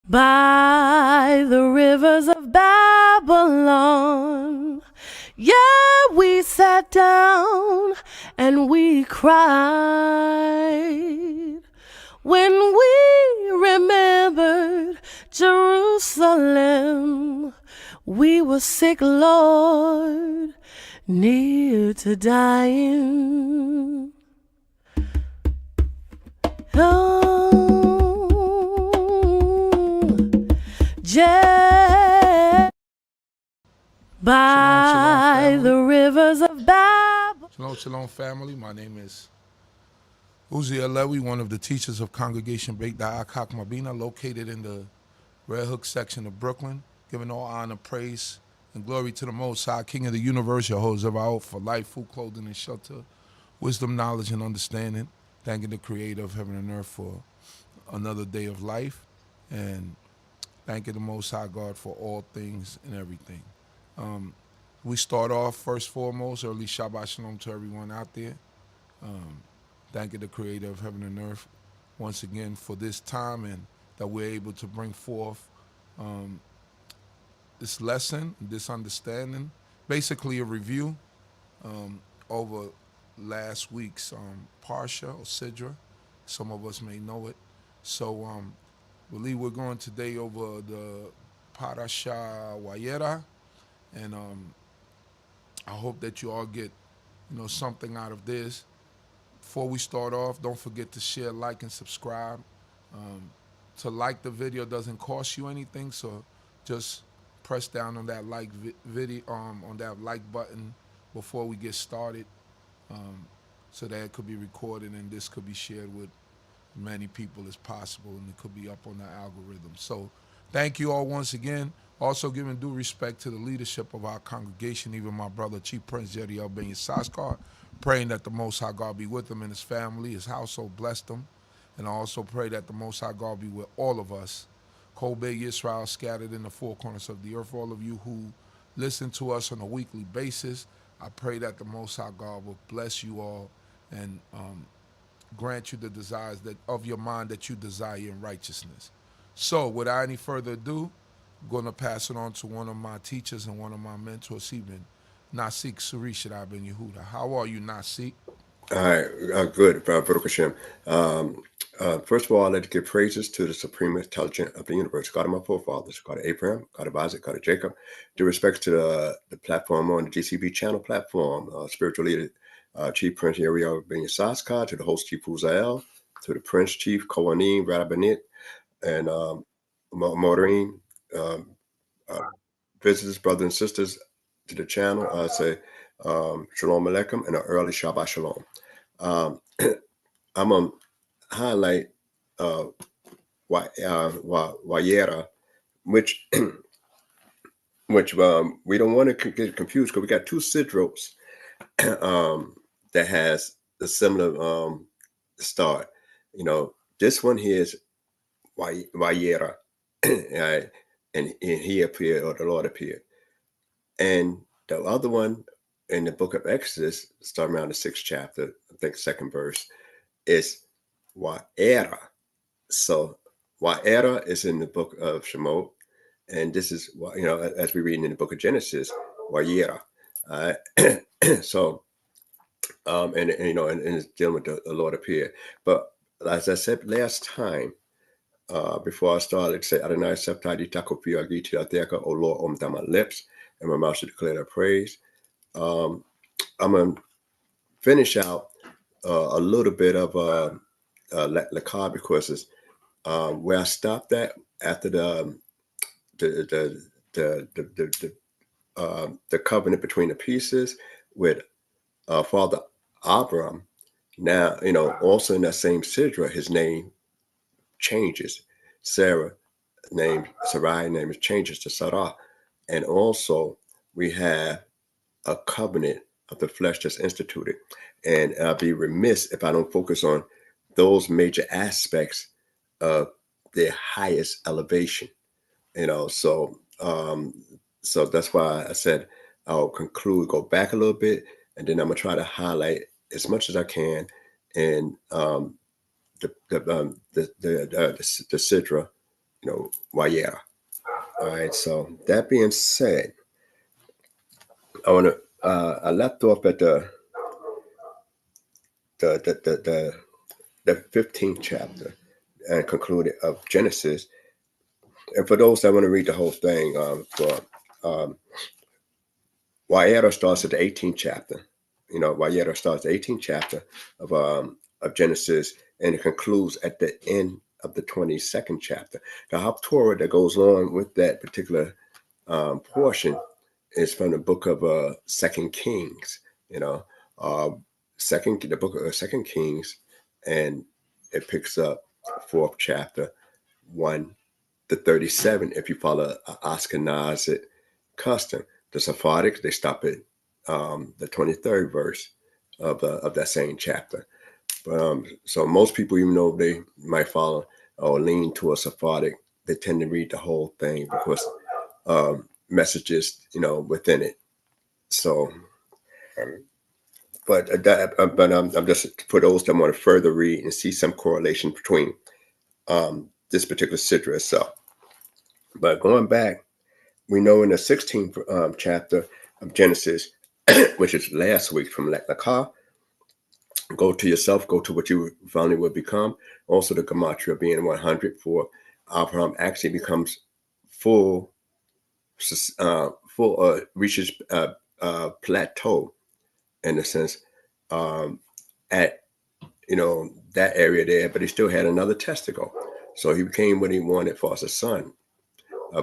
by the rivers of Babylon. Yeah, we sat down and we cried when we remembered Jerusalem. We were sick, Lord, near to dying. Oh, by shalom, the rivers of Babylon. Shalom, shalom, family. My name is Zurishaddai, one of the teachers of Congregation BINAH, CHOKMAH, located in the Red Hook section of Brooklyn, giving all honor, praise, and glory to the Most High, King of the universe, Yehudah, for life, food, clothing, and shelter, wisdom, knowledge, and understanding. Thanking the Creator of heaven and earth for another day of life, and thanking the Most High God for all things and everything. We start off, first foremost, early Shabbat Shalom to everyone out there. Thanking the Creator of heaven and earth once again for this time and that we're able to bring forth this lesson, this understanding, basically a review over last week's Parasha or Sidra. Some of us may know it. So I believe we're going today over the Parasha Wayera, and I hope that you all get something out of this. Before we start off, don't forget to share, like, and subscribe. To like the video doesn't cost you anything, so just press down on that like video on that like button before we get started, so that it could be recorded and this could be shared with many people as possible, and it could be up on the algorithm. So thank you all once again. Also giving due respect to the leadership of our congregation, even my brother Chief Prince Jerry Ben Saskar, praying that the Most High God be with him and his family, his household, bless them. And I also pray that the Most High God be with all of us, Kobe Yisrael, scattered in the four corners of the earth. All of you who listen to us on a weekly basis, I pray that the Most High God will bless you all and grant you the desires of your mind that you desire in righteousness. So without any further ado, I'm going to pass it on to one of my teachers and one of my mentors, even Nasik Zurishaddai ben Yehudah. How are you, Nasik? All right, good, Baruch Hashem. First of all, I'd like to give praises to the Supreme Intelligence of the universe, God of my forefathers, God of Abraham, God of Isaac, God of Jacob. Due respects to the platform on the D.C.B channel platform, spiritual leader, Chief Prince Yehudah ben Saskar, to the host Chief Uzael, to the Prince Chief Kohanim, Rabbanit, and Maureen, visitors, brothers and sisters to the channel. I say Shalom Aleichem and an early Shabbat Shalom. I'm going to highlight Wayera, which we don't want to get confused because we got two sidros that has a similar start. This one here is Wayera, and he appeared, or the Lord appeared. And the other one in the book of Exodus, starting around the 6th chapter, I think 2nd verse, is Wayera. So Wayera is in the book of Shemot, and this is, as we read in the book of Genesis, Wayera. So, and it's dealing with the Lord appeared. But as I said last time, before I started, say, Adonai Septadi Takopi Agiti Ateka, O Lord, open my lips, and my mouth should declare their praise. I'm going to finish out a little bit of Lakar, because it's where I stopped at after the covenant between the pieces with Father Abraham. Now, also in that same Sidra, his name changes. Sarai name changes to Sarai. And also we have a covenant of the flesh that's instituted. And I'll be remiss if I don't focus on those major aspects of their highest elevation. So that's why I said I'll conclude, go back a little bit, and then I'm gonna try to highlight as much as I can in the Sidra Wayera. All right. So that being said, I left off at the 15th chapter and concluded of Genesis. And for those that want to read the whole thing, Wayera starts at the 18th chapter. Wayera starts the 18th chapter of Genesis, and it concludes at the end of the 22nd chapter. The Torah that goes along with that particular portion is from the book of Second Kings. The book of Second Kings, and it picks up 4th chapter 1 to 37. If you follow Ashkenazic custom, the Sephardics, they stop at the 23rd verse of that same chapter. But so most people, even though they might follow or lean towards Sephardic, they tend to read the whole thing because messages, within it. So, but I'm just for those that want to further read and see some correlation between this particular sidra itself. But going back, we know in the 16th chapter of Genesis, which is last week from Lakha, go to yourself, go to what you finally will become. Also, the gematria being 100 for Abraham actually becomes reaches plateau in a sense at that area there, but he still had another testicle, so he became what he wanted for as a son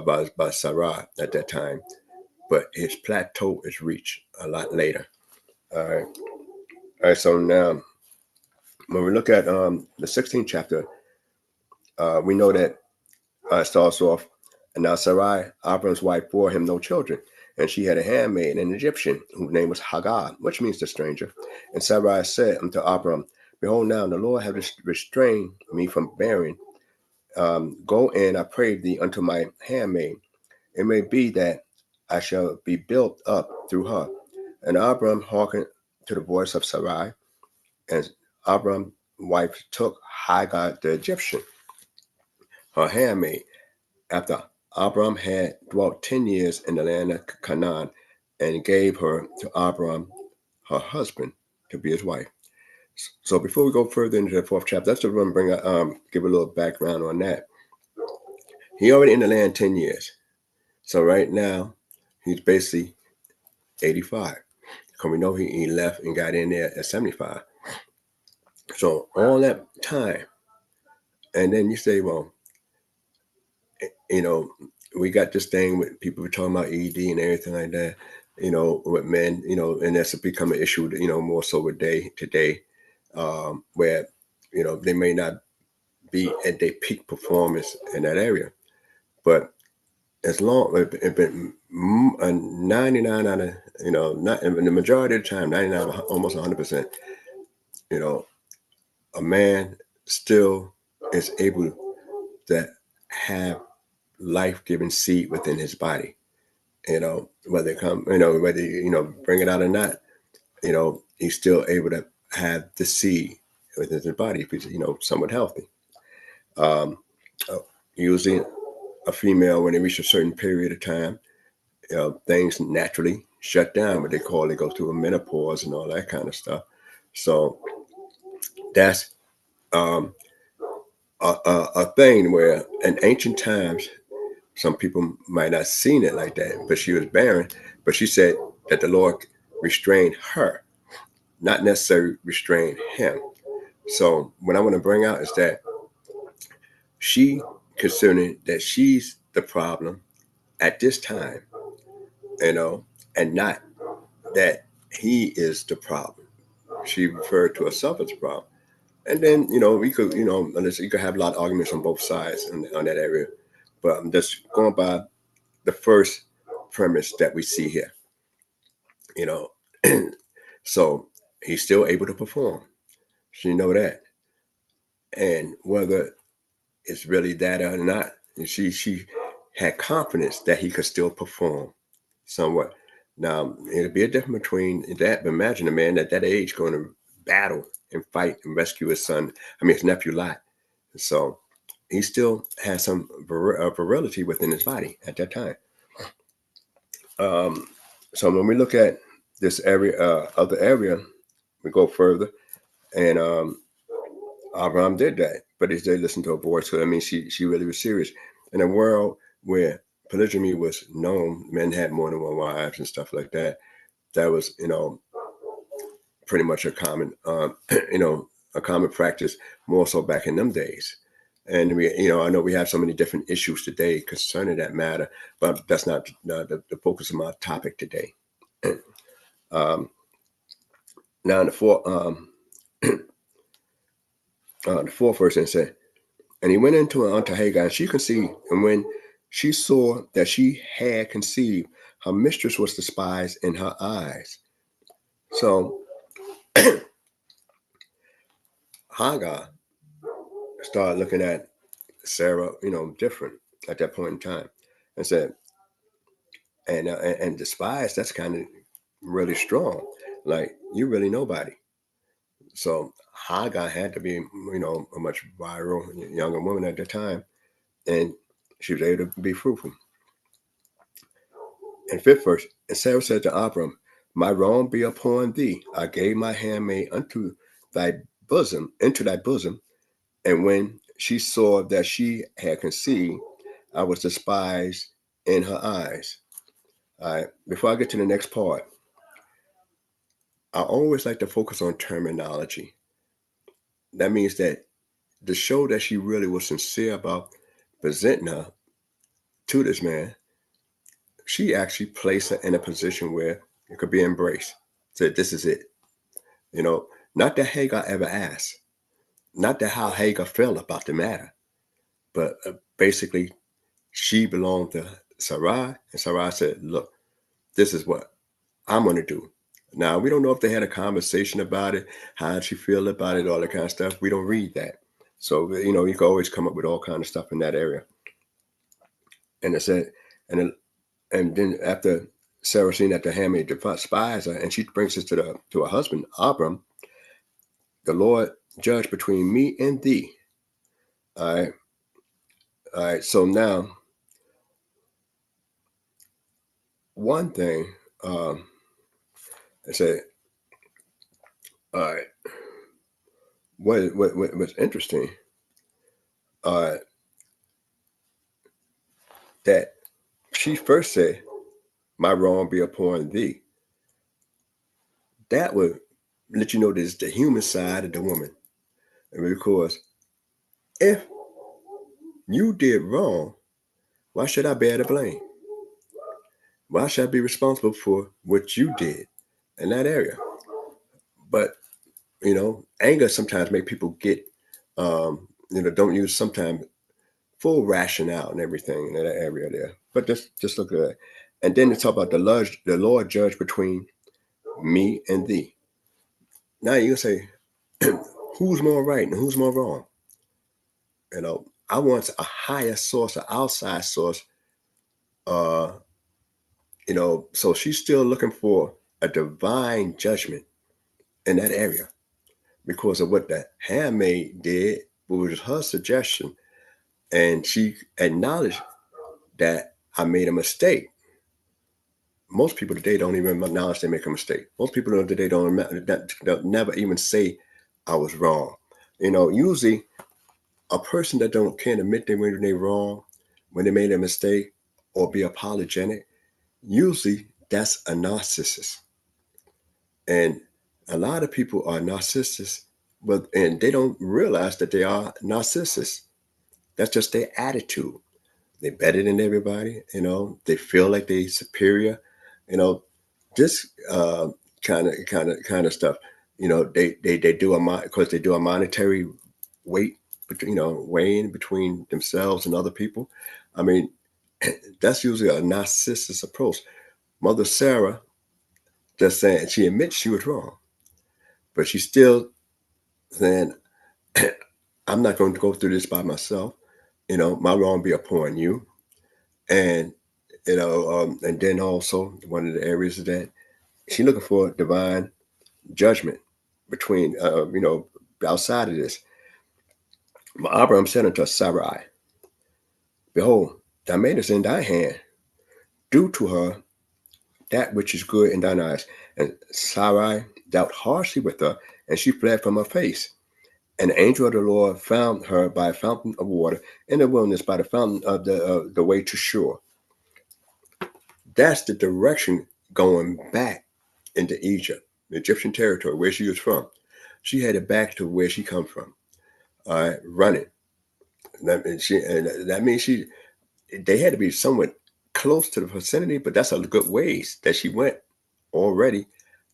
by Sarai at that time, but his plateau is reached a lot later. All right. So now, when we look at the 16th chapter, we know that it starts off, and now Sarai, Abram's wife, bore him no children, and she had a handmaid, an Egyptian, whose name was Hagar, which means the stranger. And Sarai said unto Abram, Behold, now the Lord hath restrained me from bearing. Go in, I pray thee, unto my handmaid. It may be that I shall be built up through her. And Abram hearkened to the voice of Sarai, and Abram's wife took Hagar the Egyptian, her handmaid, after Abram had dwelt 10 years in the land of Canaan, and gave her to Abram, her husband, to be his wife. So before we go further into the 4th chapter, let's just give a little background on that. He already in the land 10 years. So right now, he's basically 85. Because we know he left and got in there at 75. So all that time, and then you say, well, we got this thing with people were talking about ED and everything like that, with men, and that's become an issue, more so with today, where, they may not be at their peak performance in that area. But as long as it's been 99 out of, not in the majority of the time, 99, almost 100%, a man still is able to have life-giving seed within his body, whether it come, whether bring it out or not, he's still able to have the seed within his body if he's somewhat healthy. Usually a female, when they reach a certain period of time, things naturally shut down, what they go through a menopause and all that kind of stuff. So that's a thing where in ancient times, some people might not have seen it like that, but she was barren. But she said that the Lord restrained her, not necessarily restrained him. So what I want to bring out is that she considering that she's the problem at this time, and not that he is the problem. She referred to herself as a problem. And then, we could, unless you could have a lot of arguments on both sides on that area. But I'm just going by the first premise that we see here, So he's still able to perform. So you know that. And whether it's really that or not, she had confidence that he could still perform somewhat. Now, it'd be a difference between that. But imagine a man at that age going to battle and fight and rescue his nephew Lot. So he still has some virility within his body at that time. So when we look at this area, other area, we go further, and Abraham did that, but he did listen to a voice. So I mean, she really was serious. In a world where polygamy was known, men had more than one wives and stuff like that. That was, pretty much a common, a common practice, more so back in them days. And we, I know we have so many different issues today concerning that matter, but that's not the focus of my topic today. Now, in the fourth verse, it said, and he went unto Hagar, and she conceived. And when she saw that she had conceived, her mistress was despised in her eyes. So Hagar started looking at Sarah, different at that point in time, and said, and despised. That's kind of really strong. Like, you really nobody. So Hagar had to be, a much viral younger woman at the time, and she was able to be fruitful. And fifth verse, and Sarah said to Abram, my wrong be upon thee. I gave my handmaid into thy bosom, and when she saw that she had conceived, I was despised in her eyes. All right. Before I get to the next part, I always like to focus on terminology. That means that to show that she really was sincere about presenting her to this man, she actually placed her in a position where it could be embraced. Said, this is it. Not that Hagar ever asked, not that how Hagar felt about the matter, but basically she belonged to Sarai, and Sarai said, look, this is what I'm going to do. Now, we don't know if they had a conversation about it, how did she feel about it, all that kind of stuff. We don't read that. So, you can always come up with all kind of stuff in that area. And it said, and then after Sarah seen that the handmaid despised her, and she brings this to her husband, Abram, the Lord judge between me and thee. All right. So now, one thing, I said, all right, what's interesting, that she first said, my wrong be upon thee. That would let you know this is the human side of the woman. And because if you did wrong, why should I bear the blame? Why should I be responsible for what you did in that area? But, anger sometimes make people get, don't use sometimes full rationale and everything in that area there. But just look at that. And then it's talk about the Lord judge between me and thee. Now you say, who's more right and who's more wrong? I want a higher source, an outside source. So she's still looking for a divine judgment in that area because of what the handmaid did, which was her suggestion. And she acknowledged that I made a mistake. Most people today don't even acknowledge they make a mistake. Most people today don't never even say I was wrong. Usually a person that can't admit when they're wrong, when they made a mistake, or be apologetic, usually that's a narcissist. And a lot of people are narcissists, and they don't realize that they are narcissists. That's just their attitude. They're better than everybody, they feel like they're superior, this kind of stuff. They do because they do a monetary weight, weighing between themselves and other people. I mean, that's usually a narcissist approach. Mother Sarah just saying, she admits she was wrong, but she's still saying, I'm not going to go through this by myself. My wrong be upon you. And, and then also one of the areas is that she's looking for divine judgment between, outside of this. But Abraham said unto Sarai, Behold, thy maid is in thy hand. Do to her that which is good in thine eyes. And Sarai dealt harshly with her, and she fled from her face. And the angel of the Lord found her by a fountain of water in the wilderness, by the fountain of the way to shore. That's the direction going back into Egypt, the Egyptian territory, where she was from. She headed back to where she come from, all right, running. That means they had to be somewhat close to the vicinity, but that's a good ways that she went already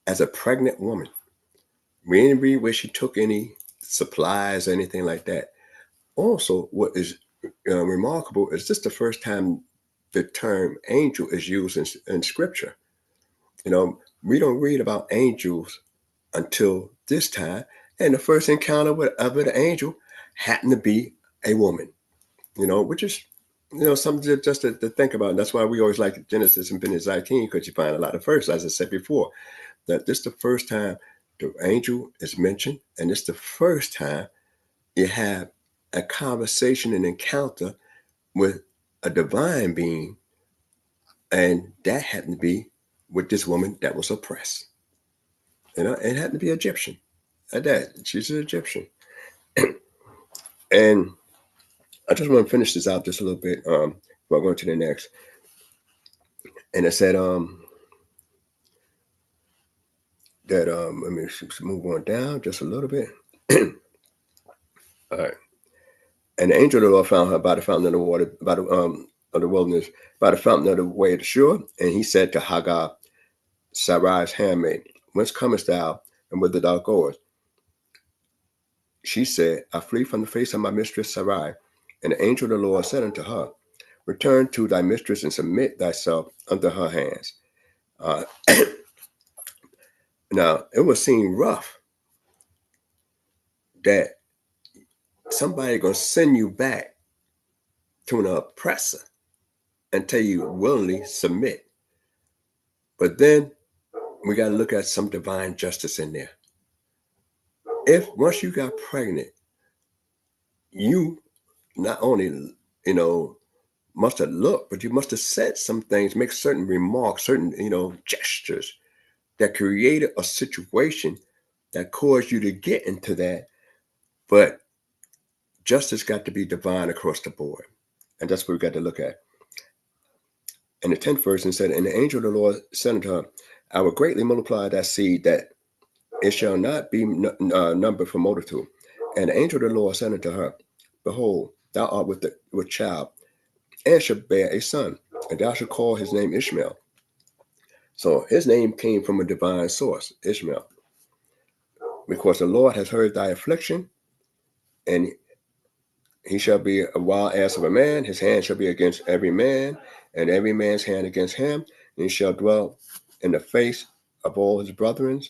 as a pregnant woman. We didn't read where she took any supplies or anything like that. Also, what is remarkable is this the first time the term angel is used in scripture. We don't read about angels until this time, and the first encounter with an angel happened to be a woman, which is something just to think about. And that's why we always like Genesis and BINAH 19, because you find a lot of firsts, as I said before, that this is the first time the angel is mentioned, and it's the first time you have a conversation, an encounter with a divine being, and that happened to be with this woman that was oppressed. It happened to be Egyptian. At that, she's an Egyptian. And I just want to finish this out just a little bit before I go to the next. And it said that let me move on down just a little bit. All right. And the angel of the Lord found her by the fountain of the water, by the of the wilderness, by the fountain of the way to shore. And he said to Hagar, Sarai's handmaid, whence comest thou, and whither thou goest? She said, I flee from the face of my mistress Sarai. And the angel of the Lord said unto her, return to thy mistress and submit thyself unto her hands. Now, it would seem rough that somebody going to send you back to an oppressor until you willingly submit. But then we got to look at some divine justice in there. If once you got pregnant, you not only, must have looked, but you must have said some things, make certain remarks, certain, gestures that created a situation that caused you to get into that. But justice got to be divine across the board. And that's what we got to look at. And the 10th verse said, and the angel of the Lord said unto her, I will greatly multiply that seed, that it shall not be numbered for multitude. And the angel of the Lord said unto her, behold, thou art with child, and shalt bear a son, and thou shalt call his name Ishmael. So his name came from a divine source, Ishmael. Because the Lord has heard thy affliction, and he shall be a wild ass of a man, his hand shall be against every man, and every man's hand against him, and he shall dwell in the face of all his brethren.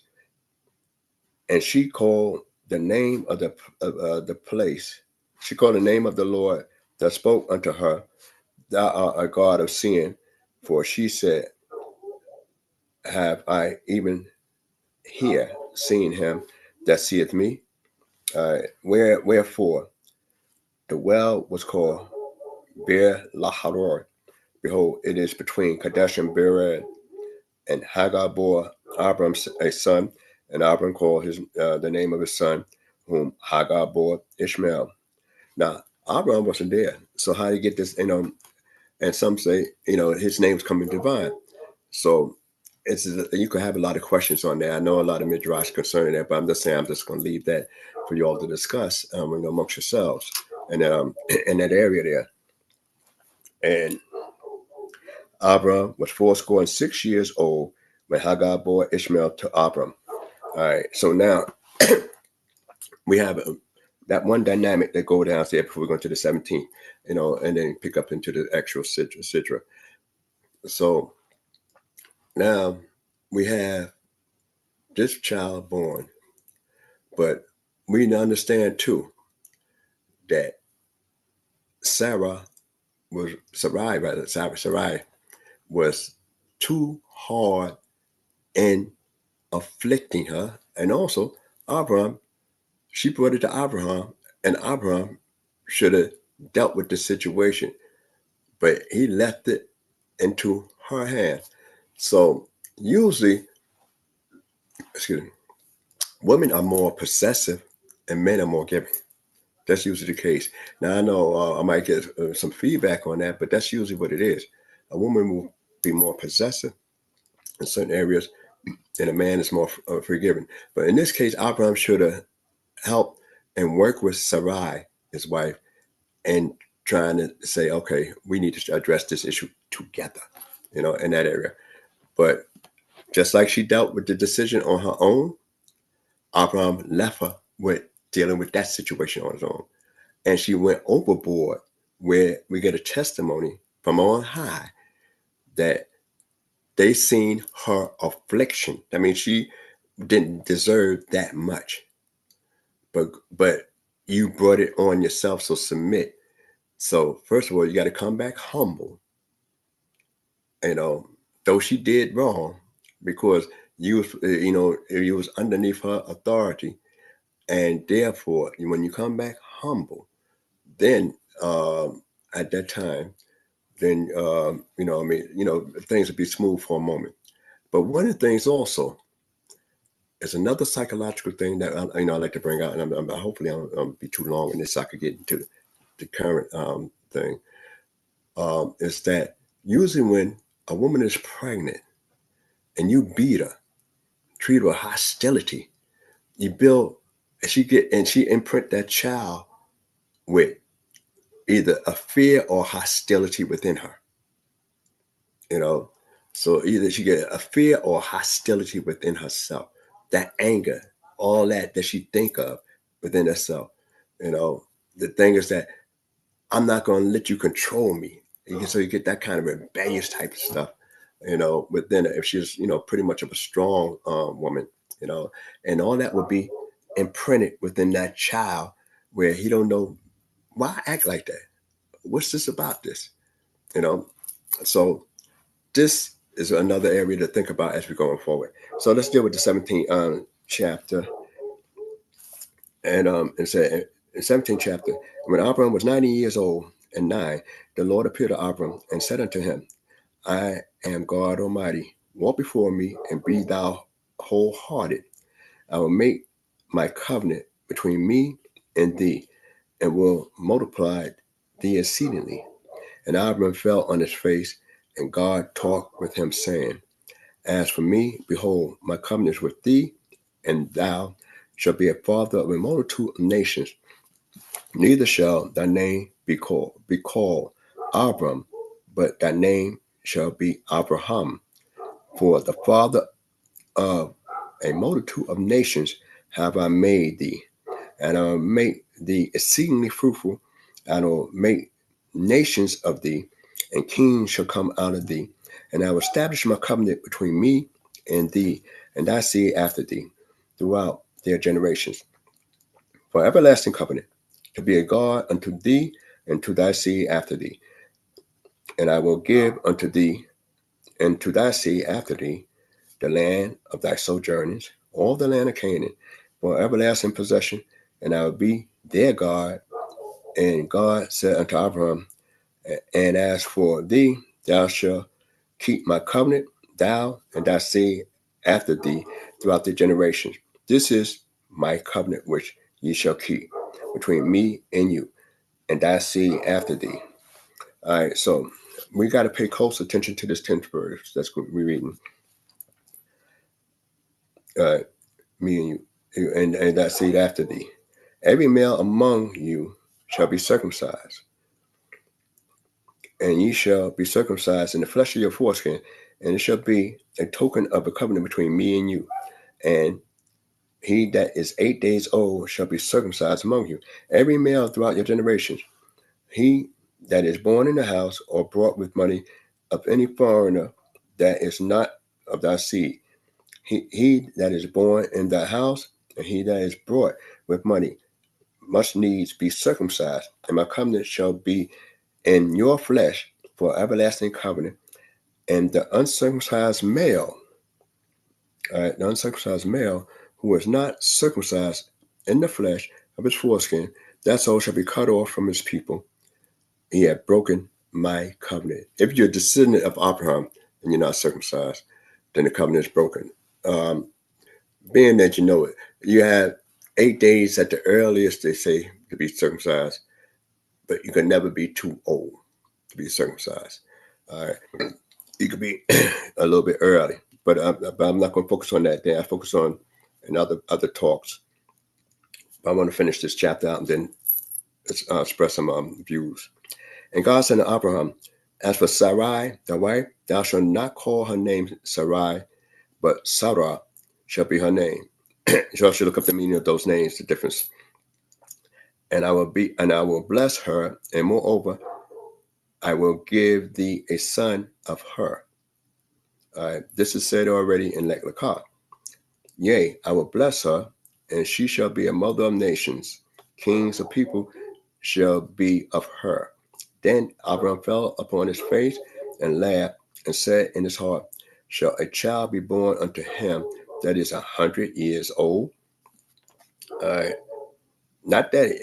And she called the name of the place. She called the name of the Lord that spoke unto her, thou art a God of sin. For she said, have I even here seen him that seeth me? Wherefore the well was called Beer Lahador. Behold, it is between Kadesh and Bered. And Hagar bore Abram a son, and Abram called the name of his son, whom Hagar bore Ishmael. Now, Abram wasn't there. So how do you get this, and some say, his name's coming divine. So you could have a lot of questions on that. I know a lot of midrash concerning that, but I'm just saying I'm just going to leave that for you all to discuss amongst yourselves and in that area there. And Abram was 86 years old when Hagar bore Ishmael to Abram. All right, so now we have that one dynamic that go down there before we go into the 17th, and then pick up into the actual Sidra. So now we have this child born, but we need to understand too that Sarai was too hard in afflicting her, and also Abraham, she brought it to Abraham, and Abraham should have dealt with the situation, but he left it into her hands. So usually, excuse me, women are more possessive and men are more giving. That's usually the case. Now I know I might get some feedback on that, but that's usually what it is. A woman will be more possessive in certain areas, and a man is more forgiving. But in this case, Abraham should have helped and worked with Sarai, his wife, and trying to say, okay, we need to address this issue together, in that area. But just like she dealt with the decision on her own, Abraham left her with dealing with that situation on his own. And she went overboard, where we get a testimony from on high that they seen her affliction. I mean, she didn't deserve that much, but you brought it on yourself, so submit. So first of all, you got to come back humble, though she did wrong, because you was underneath her authority, and therefore when you come back humble, then at that time, then things would be smooth for a moment. But one of the things also is another psychological thing that I like to bring out, and hopefully I won't be too long in this, so I could get into the current thing. Is that usually when a woman is pregnant and you beat her, treat her with hostility, you build, she imprint that child with either a fear or hostility within her. So either she get a fear or hostility within herself, that anger, all that she think of within herself. The thing is that I'm not going to let you control me. So you get that kind of rebellious type of stuff, but then if she's, pretty much of a strong woman, and all that would be imprinted within that child, where he don't know why I act like that. What's this about this? So this is another area to think about as we're going forward. So let's deal with the 17th chapter. And it said in 17th chapter, when Abram was 90 years old and 9, the Lord appeared to Abram and said unto him, I am God Almighty. Walk before me and be thou wholehearted. I will make my covenant between me and thee, and will multiply thee exceedingly. And Abram fell on his face, and God talked with him, saying, As for me, behold, my covenant is with thee, and thou shalt be a father of a multitude of nations. Neither shall thy name be called Abram, but thy name shall be Abraham. For the father of a multitude of nations have I made thee, and I will make thee exceedingly fruitful, and I will make nations of thee, and kings shall come out of thee. And I will establish my covenant between me and thee, and thy seed after thee, throughout their generations, for everlasting covenant, to be a God unto thee and to thy seed after thee. And I will give unto thee and to thy seed after thee the land of thy sojournings, all the land of Canaan, for everlasting possession, and I will be their God. And God said unto Abraham, And as for thee, thou shalt keep my covenant, thou and thy seed after thee throughout the generations. This is my covenant which ye shall keep between me and you, and thy seed after thee. All right, so we got to pay close attention to this 10th verse. That's what we're reading. Me and you, and thy seed after thee. Every male among you shall be circumcised, and ye shall be circumcised in the flesh of your foreskin, and it shall be a token of a covenant between me and you. And he that is 8 days old shall be circumcised among you, every male throughout your generations. He that is born in the house or brought with money of any foreigner that is not of thy seed, he that is born in thy house, and he that is brought with money must needs be circumcised, and my covenant shall be in your flesh for everlasting covenant. And the uncircumcised male, the uncircumcised male who is not circumcised in the flesh of his foreskin, that soul shall be cut off from his people. He had broken my covenant. If you're a descendant of Abraham and you're not circumcised, then the covenant is broken. Being that you know it, you have 8 days at the earliest, they say, to be circumcised, but you can never be too old to be circumcised. All right. You could be a little bit early, but I'm not going to focus on that. Then I focus on in other talks. But I want to finish this chapter out and then express some views. And God said to Abraham, as for Sarai, thy wife, thou shalt not call her name Sarai, but Sarah shall be her name. You should look up the meaning of those names, the difference. And I will bless her, and moreover, I will give thee a son of her. This is said already in Lech Lecha. Yea, I will bless her, and she shall be a mother of nations. Kings of people shall be of her. Then Abraham fell upon his face and laughed and said in his heart, shall a child be born unto him that is 100 years old? Not that,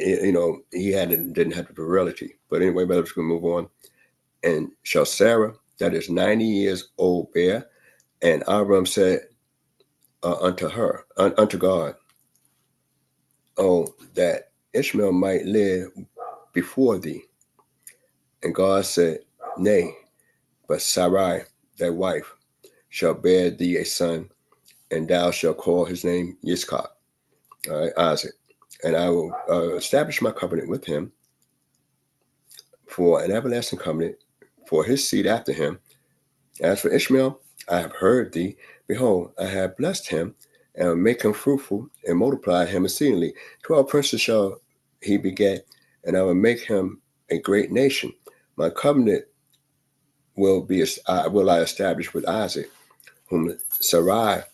he didn't have the virility. But anyway, let's go move on. And shall Sarah, that is 90 years old, bear? And Abraham said unto God, oh, that Ishmael might live before thee. And God said, nay, but Sarai, thy wife, shall bear thee a son, and thou shalt call his name Yitzchak, Isaac. And I will establish my covenant with him for an everlasting covenant for his seed after him. As for Ishmael, I have heard thee. Behold, I have blessed him, and will make him fruitful, and multiply him exceedingly. 12 princes shall he beget, and I will make him a great nation. My covenant will I establish with Isaac, whom Sarah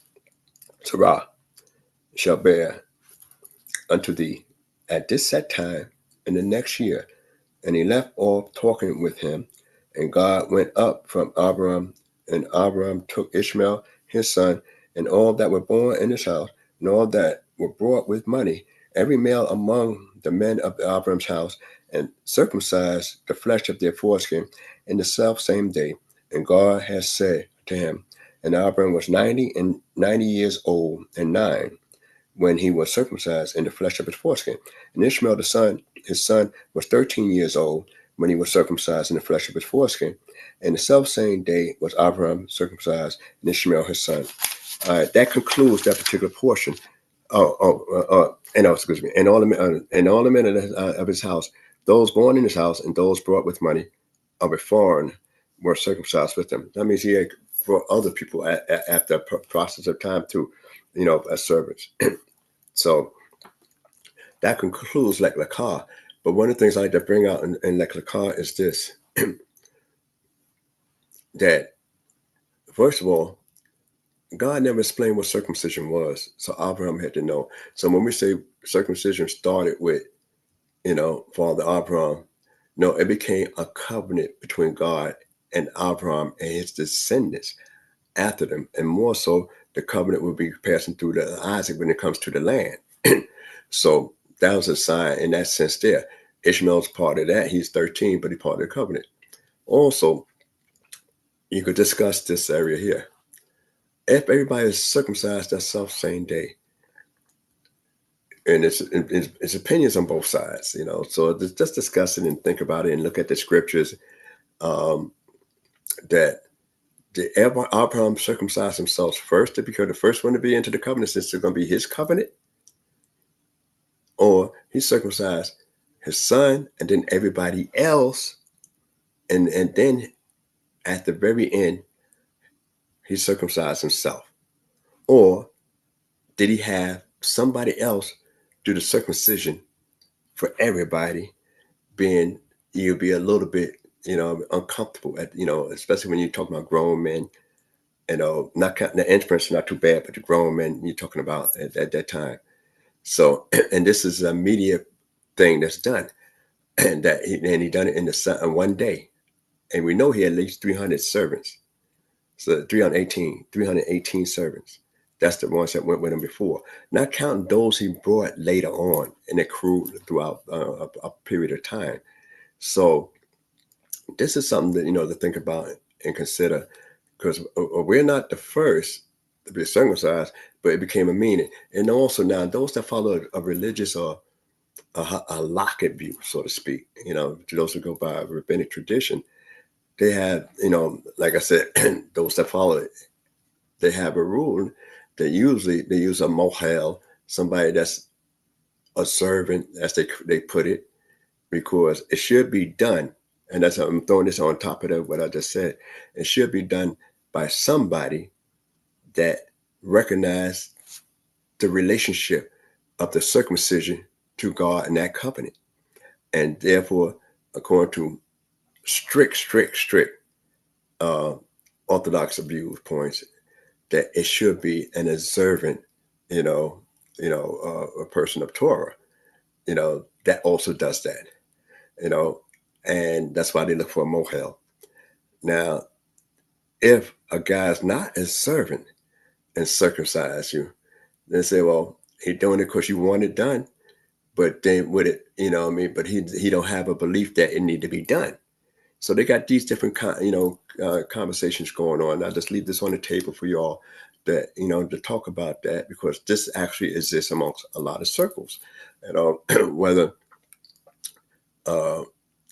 shall bear unto thee at this set time in the next year. And he left off talking with him, and God went up from Abraham, and Abraham took Ishmael his son, and all that were born in his house, and all that were brought with money, every male among the men of Abraham's house, and circumcised the flesh of their foreskin in the self same day. And God has said to him, and Abraham was 90 years old and 9 when he was circumcised in the flesh of his foreskin. And Ishmael his son was 13 years old when he was circumcised in the flesh of his foreskin. And the self same day was Abraham circumcised, and Ishmael his son. That concludes that particular portion. Excuse me. And all the men of his house, those born in his house and those brought with money of a foreign, were circumcised with him. That means he had brought other people after a process of time to, as servants. So that concludes Lech Lecha. But one of the things I like to bring out in Lech Lecha is this, that first of all, God never explained what circumcision was. So Abraham had to know. So when we say circumcision started with, Father Abraham, no, it became a covenant between God and Abraham and his descendants after them. And more so, the covenant will be passing through to Isaac when it comes to the land. So that was a sign in that sense there. Ishmael's part of that. He's 13, but he's part of the covenant. Also, you could discuss this area here. If everybody is circumcised that self-same day, and it's opinions on both sides, so just discuss it and think about it and look at the scriptures, that did Abraham circumcise himself first to become the first one to be into the covenant, since it's going to be his covenant? Or he circumcised his son and then everybody else, and then at the very end, he circumcised himself? Or did he have somebody else do the circumcision for everybody, being you'll be a little bit, uncomfortable at, especially when you're talking about grown men, not counting the infants, not too bad, but the grown men you're talking about at that time. So, and this is an immediate thing that's done, and he done it in the sun in one day. And we know he had at least 300 servants. So 318 servants. That's the ones that went with him before. Not counting those he brought later on and accrued throughout a period of time. So this is something that, to think about and consider, because we're not the first to be circumcised, but it became a meaning. And also now those that follow a religious or a locket view, so to speak, to those who go by rabbinic tradition, they have, like I said, those that follow it, they have a rule that usually they use a mohel, somebody that's a servant, as they put it, because it should be done. And that's I'm throwing this on top of what I just said. It should be done by somebody that recognize the relationship of the circumcision to God and that covenant. And therefore, according to strict Orthodox viewpoints, that it should be an observant, a person of Torah, that also does that, and that's why they look for a mohel. Now, if a guy's not a servant and circumcise you, they say, well, he's doing it because you want it done, but then with it, but he don't have a belief that it need to be done. So they got these different conversations going on. I'll just leave this on the table for y'all that, to talk about that, because this actually exists amongst a lot of circles, whether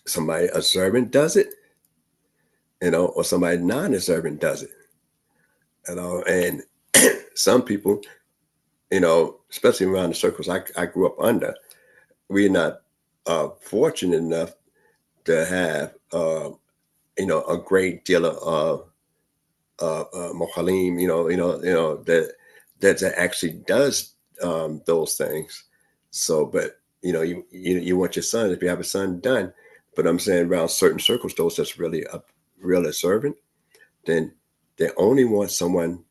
somebody observant does it, or somebody non-observant does it, and some people, especially around the circles I grew up under, we're not fortunate enough to have, a great deal of mohalim, that actually does those things. So, but you want your son, if you have a son, done. But I'm saying around certain circles, those that's really a real observant, then they only want someone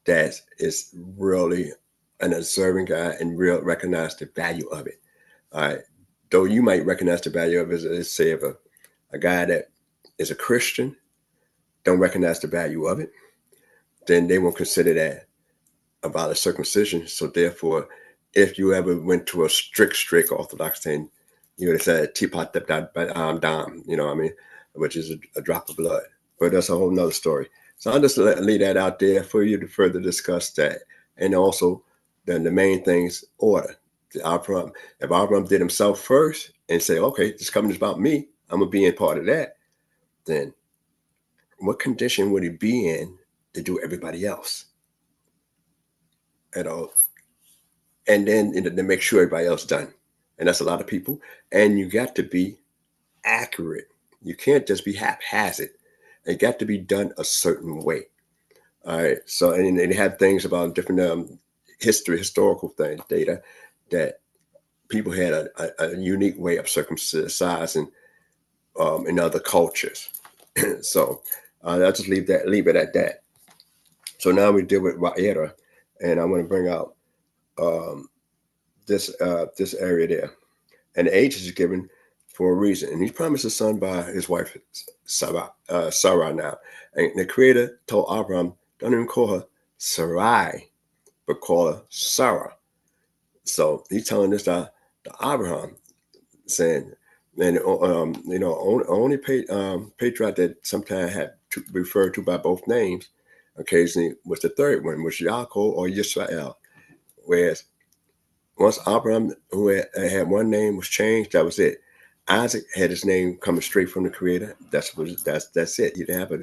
that is really an observant guy and real recognize the value of it. All right. Though you might recognize the value of it, as say if a guy that is a Christian don't recognize the value of it, then they won't consider that about a circumcision. So therefore, if you ever went to a strict Orthodox thing, you would say tipat dam, which is a drop of blood. But that's a whole nother story. So I'll just leave that out there for you to further discuss that. And also, then the main things, order. If Abraham did himself first and say, okay, this covenant is about me, I'm going to be in part of that, then what condition would he be in to do everybody else? And then to make sure everybody else done. And that's a lot of people. And you got to be accurate. You can't just be haphazard. It got to be done a certain way. All right. So, and they have things about different historical things, data, that people had a unique way of circumcising in other cultures. So I'll just leave it at that. So now we deal with Wayera, and I want to bring out this area there. And the age is given for a reason. And he's promised a son by his wife, Sarai now. And the Creator told Abraham, don't even call her Sarai, but call her Sarah. So he's telling this to Abraham, saying, and only patriarch that sometimes had to referred to by both names occasionally was the third one, was Yaakov or Yisrael. Whereas once Abraham, who had one name, was changed, that was it. Isaac had his name coming straight from the Creator. That's it. He didn't have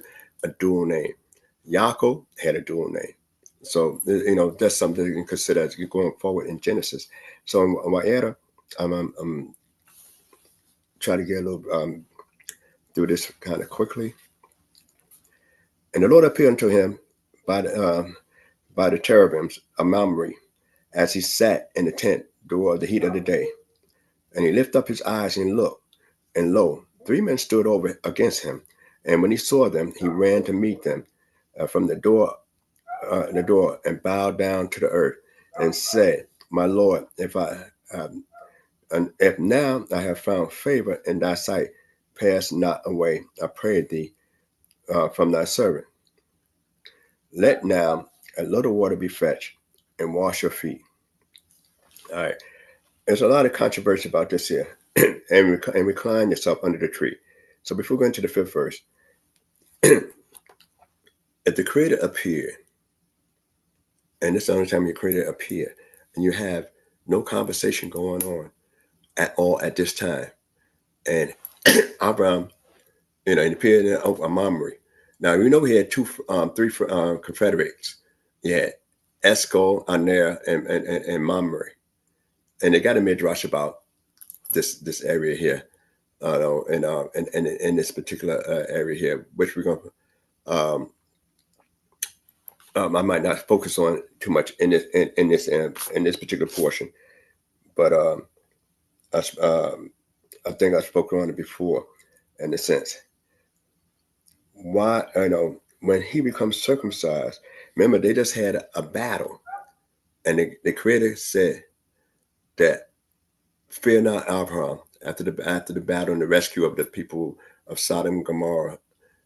a dual name. Yaakov had a dual name. So, that's something you can consider as you're going forward in Genesis. So in Wayera, I'm try to get a little, do this kind of quickly. And the Lord appeared unto him by the cherubims of Mamre, as he sat in the tent toward the heat of the day. And he lifted up his eyes and looked, and lo, 3 men stood over against him. And when he saw them, he ran to meet them from the door, and bowed down to the earth, and said, my Lord, if now I have found favor in thy sight, pass not away, I pray thee, from thy servant. Let now a little water be fetched, and wash your feet. All right. There's a lot of controversy about this here. And recline yourself under the tree. So before going to the 5th verse, if the Creator appeared, and this is the only time your Creator appeared, and you have no conversation going on at all at this time, and Abraham, it appeared in a Mamre. Now we know he had three confederates. He had Eshcol, Aner, and Mamre, and they got a midrash about this area here, in this particular area here, which we're going to. I might not focus on too much in this particular portion, but I think I spoke on it before, in a sense. Why, when he becomes circumcised, remember they just had a battle, and the Creator said that, fear not, Abraham, after the battle and the rescue of the people of Sodom and Gomorrah,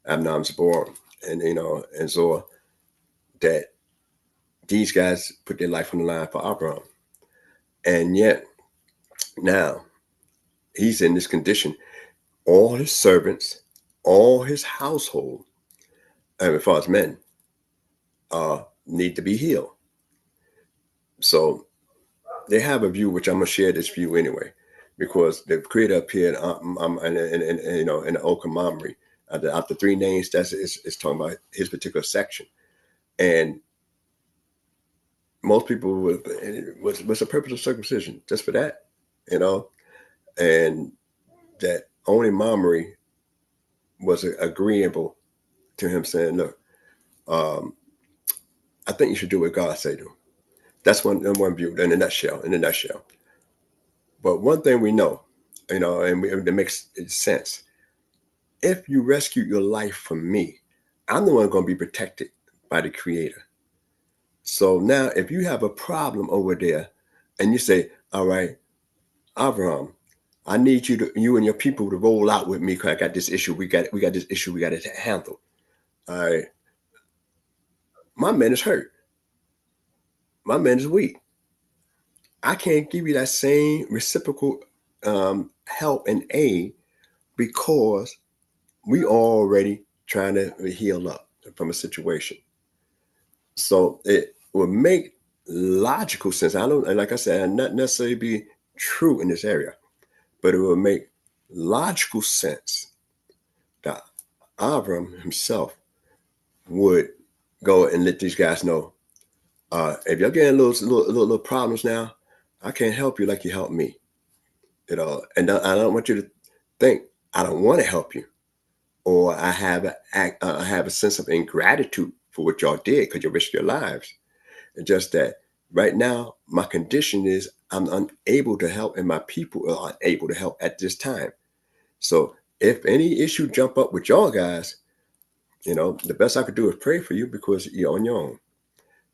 Abnam, Zebor, and Zor, that these guys put their life on the line for Abraham. And yet now he's in this condition. All his servants, all his household, and as far as men, need to be healed. So they have a view, which I'm gonna share this view anyway, because the Creator appeared in the Oak of Mamre. After 3 names, it's talking about his particular section. And most people what's the purpose of circumcision? Just for that, and that only Mamre was agreeable to him saying, look, I think you should do what God say do. That's one view in a nutshell. But one thing we know, and it makes sense. If you rescue your life from me, I'm the one going to be protected by the Creator. So now if you have a problem over there and you say, all right, Abraham, I need you and your people to roll out with me because I got this issue. We got this issue we got to handle. All right. My man is hurt. My man is weak. I can't give you that same reciprocal help and aid because we already trying to heal up from a situation. So it will make logical sense. Like I said, not necessarily be true in this area, but it will make logical sense that Abram himself would go and let these guys know, if you're getting little problems now, I can't help you like you helped me, and I don't want you to think I don't want to help you, or I have a sense of ingratitude for what y'all did because you risked your lives. It's just that right now my condition is I'm unable to help, and my people are unable to help at this time. So if any issue jump up with y'all guys, the best I could do is pray for you because you're on your own.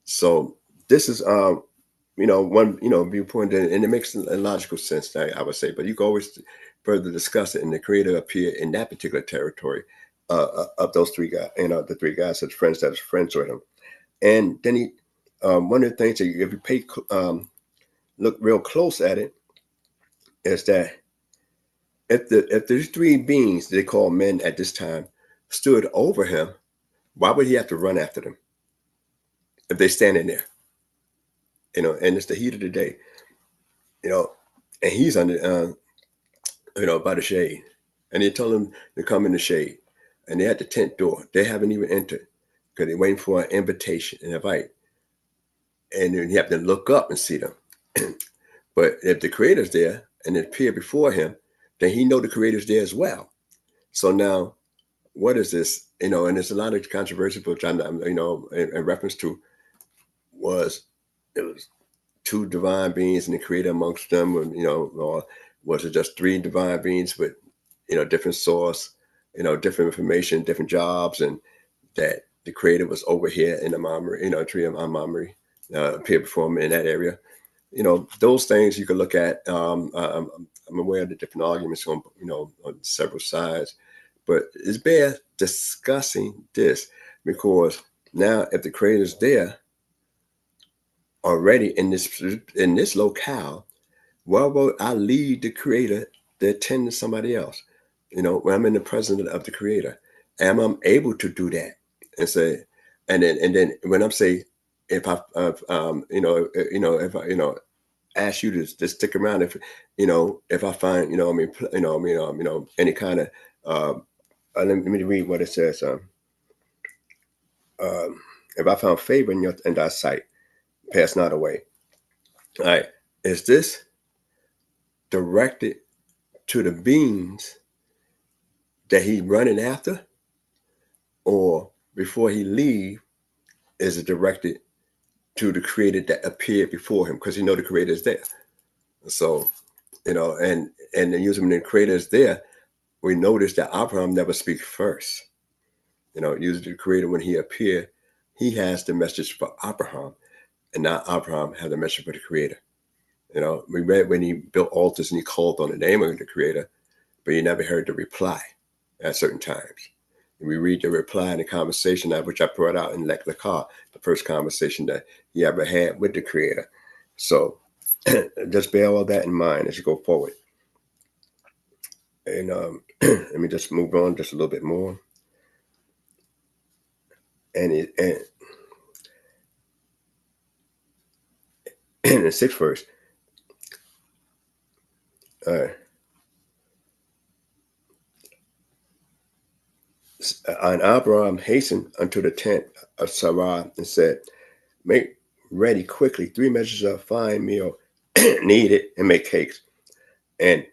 So this is one viewpoint, and it makes a logical sense, I would say. But you can always further discuss it, and the Creator appeared in that particular territory of those 3 guys, the 3 guys as friends that was friends with him. And then he, one of the things that if you pay look real close at it, is that if these 3 beings they call men at this time stood over him, why would he have to run after them if they're standing there? And it's the heat of the day, and he's under, by the shade, and they told him to come in the shade, and they're at the tent door. They haven't even entered because they're waiting for an invitation, an invite, and then you have to look up and see them. But if the Creator's there and it appear before him, then he know the Creator's there as well. So now, what is this? And there's a lot of controversy, which I'm in reference to it was 2 divine beings and the Creator amongst them, or was it just 3 divine beings with, different source, different information, different jobs, and that the Creator was over here in the Mamre, tree of Mamre, appeared before him in that area. Those things you can look at. I'm aware of the different arguments on several sides, but it's best discussing this because now if the Creator's there, already in this locale, why would I leave the Creator to attend to somebody else? When I'm in the presence of the Creator, am I able to do that? And say, and then when I'm saying, if I, if I, ask you to stick around, if I find, any kind of, let me read what it says. If I found favor in thy sight, pass not away. All right, is this directed to the beings that he running after, or before he leave, is it directed to the Creator that appeared before him? Because the Creator is there. So, and using the Creator is there, we notice that Abraham never speaks first. Using the Creator, when he appeared, he has the message for Abraham, and now Abraham has the message for the Creator. We read when he built altars and he called on the name of the Creator, but you never heard the reply at certain times. And we read the reply in the conversation, which I brought out in Lech Lecha, the first conversation that he ever had with the Creator. So just bear all that in mind as you go forward. And let me just move on just a little bit more. And in the 6th verse, and Abraham hastened unto the tent of Sarai and said, make ready quickly 3 measures of fine meal, knead it, and make cakes. And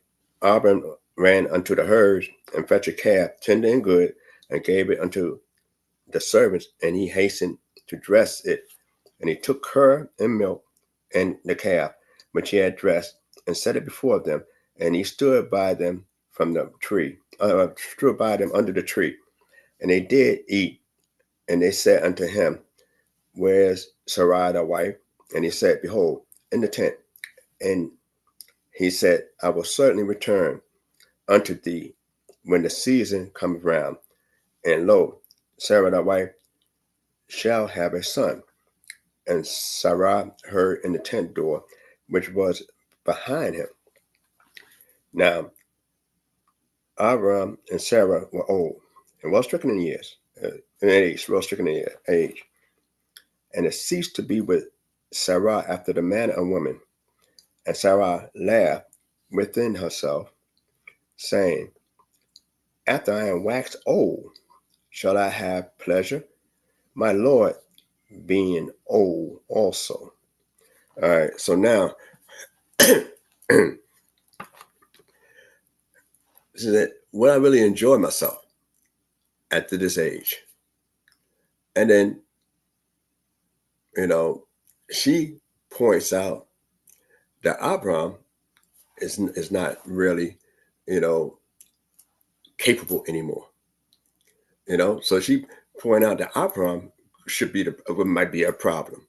Abraham ran unto the herds and fetched a calf, tender and good, and gave it unto the servants, and he hastened to dress it. And he took her and milk and the calf, which he had dressed, and set it before them. And he stood by them from the tree, stood by them under the tree. And they did eat, and they said unto him, where's Sarai thy wife? And he said, behold, in the tent. And he said, I will certainly return unto thee when the season comes round. And lo, Sarah thy wife shall have a son. And Sarai heard in the tent door, which was behind him. Now, Abram and Sarah were old and well stricken in years, age. And it ceased to be with Sarai after the manner of women. And Sarai laughed within herself, saying, after I am waxed old, shall I have pleasure? My Lord being old also. All right, so now, so that when I really enjoy myself at this age. And then, she points out that Abraham is not really, capable anymore. So she pointed out that Abraham might be a problem.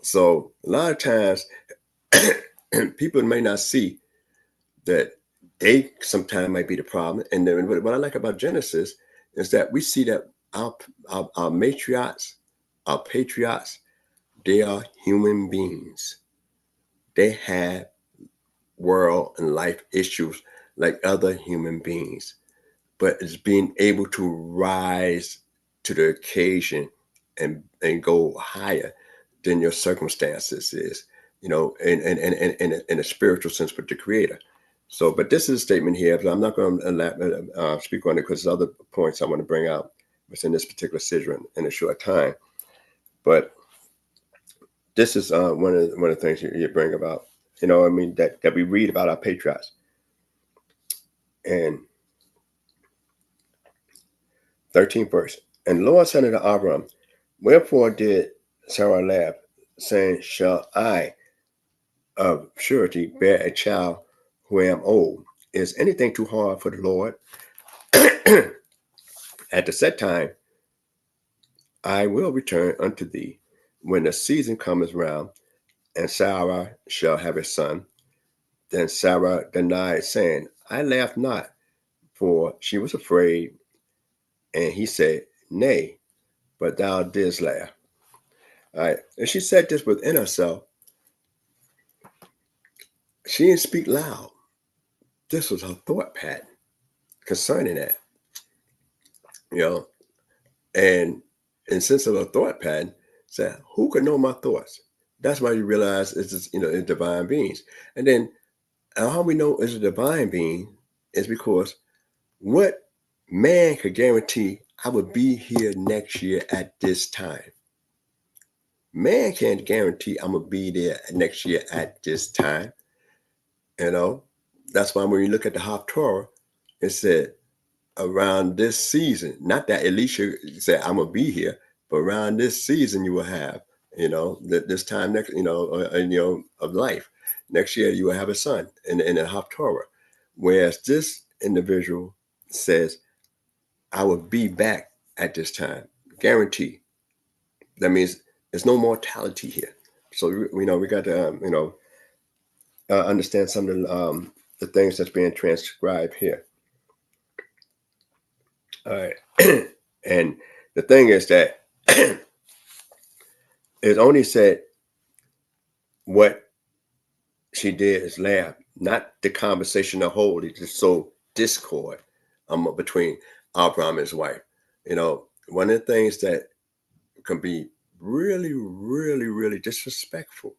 So a lot of times people may not see that they sometimes might be the problem. And then what I like about Genesis is that we see that our matriarchs, our patriarchs, they are human beings. They have world and life issues like other human beings, but it's being able to rise to the occasion and go higher than your circumstances is, in a spiritual sense with the Creator. So, but this is a statement here. I'm not going to speak on it because there's other points I want to bring out within this particular sidra in a short time. But this is one of the things you bring about, that we read about our patriarchs. And 13th verse. And the Lord said unto Abram, wherefore did Sarah laugh, saying, shall I of surety bear a child who am old? Is anything too hard for the Lord? At the set time, I will return unto thee when the season comes round, and Sarah shall have a son. Then Sarah denied, saying, I laughed not, for she was afraid. And he said, nay, but thou didst laugh. All right. And she said this within herself. She didn't speak loud. This was her thought pattern concerning that, you know. And in sense of a thought pattern, said, who could know my thoughts? That's why you realize it's just, it's divine beings. And then how we know it's a divine being is because what man could guarantee I would be here next year at this time. Man can't guarantee I'm gonna be there next year at this time. That's why when you look at the Torah, it said around this season, not that Elisha said I'm gonna be here, but around this season you will have, this time next, of life. Next year you will have a son in the Torah. Whereas this individual says, I will be back at this time, guarantee. That means there's no mortality here. So we got to understand some of the things that's being transcribed here. All right. And the thing is that it only said what she did is laugh, not the conversation of whole. It just so discord between Abraham and his wife. One of the things that can be really, really, really disrespectful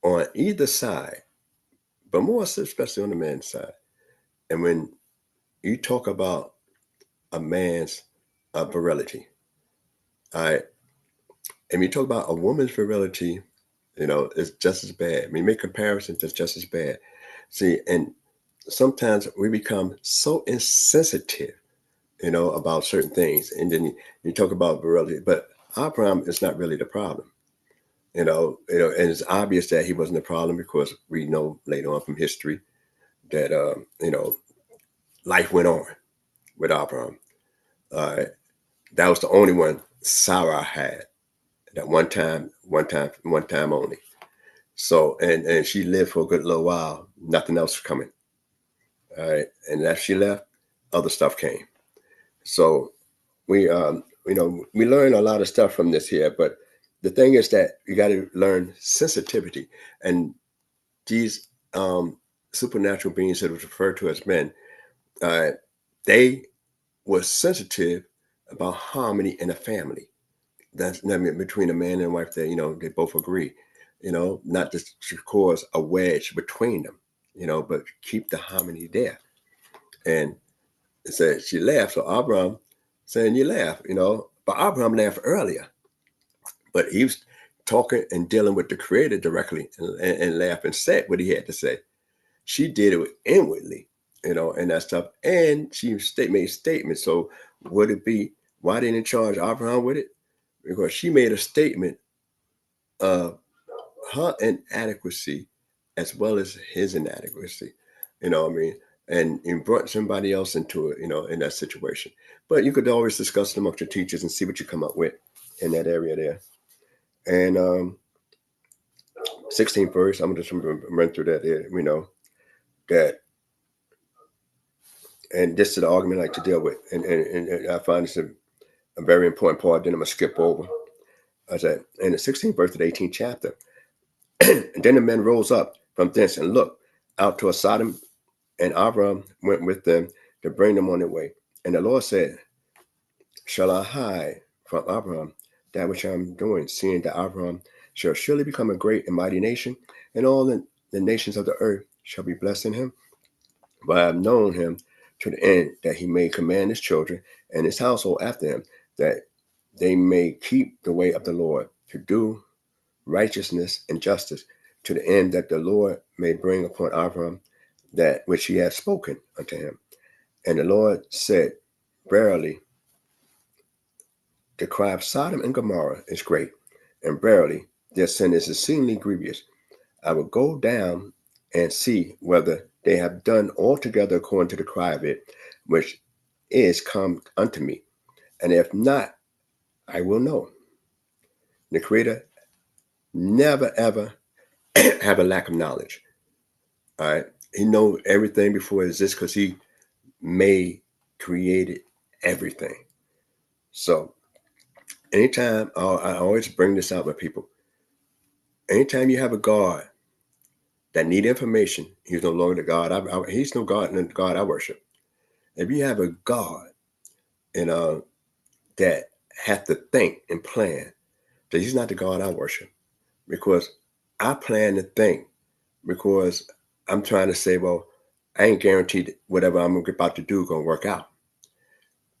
on either side, but more so especially on the man's side. And when you talk about a man's virility, all right, and you talk about a woman's virility, it's just as bad. I mean, make comparisons, it's just as bad. See, and sometimes we become so insensitive, about certain things. And then you talk about virility, but Abraham is not really the problem. And it's obvious that he wasn't the problem because we know later on from history that, life went on with Abraham. That was the only one Sarai had that one time only. So, and she lived for a good little while, nothing else was coming. All right. And after she left, other stuff came. So we learn a lot of stuff from this here, but the thing is that you got to learn sensitivity. And these supernatural beings that was referred to as men, they were sensitive about harmony in a family. That's between a man and wife that, they both agree, not just to cause a wedge between them, but keep the harmony there. And it said she laughed. So Abraham saying, you laugh, but Abraham laughed earlier, but he was talking and dealing with the Creator directly and laughed and said what he had to say. She did it inwardly, and that stuff. And she made statements. So would it be, why didn't charge Abraham with it? Because she made a statement of her inadequacy as well as his inadequacy, what I mean? And brought somebody else into it, in that situation. But you could always discuss it amongst your teachers and see what you come up with in that area there. And 16th verse, I'm just going to run through that there, that, and this is the argument I like to deal with. And I find this a very important part, then I'm going to skip over. I said, in the 16th verse of the 18th chapter, and then the men rose up from thence and looked out toward Sodom, and Abram went with them to bring them on their way. And the Lord said, shall I hide from Abram that which I am doing, seeing that Abram shall surely become a great and mighty nation, and all the nations of the earth shall be blessed in him? But I have known him to the end that he may command his children and his household after him, that they may keep the way of the Lord, to do righteousness and justice, to the end that the Lord may bring upon Abram that which he hath spoken unto him. And the Lord said, verily, the cry of Sodom and Gomorrah is great, and verily, their sin is exceedingly grievous. I will go down and see whether they have done altogether according to the cry of it, which is come unto me. And if not, I will know. The Creator never, ever have a lack of knowledge. All right. He knows everything before it exists because he created everything. So anytime, I always bring this out with people. Anytime you have a God that need information, he's no longer the God. He's no God, the God I worship. If you have a God, that have to think and plan, that he's not the God I worship, because I plan to think, because I'm trying to say, well, I ain't guaranteed whatever I'm about to do going to work out.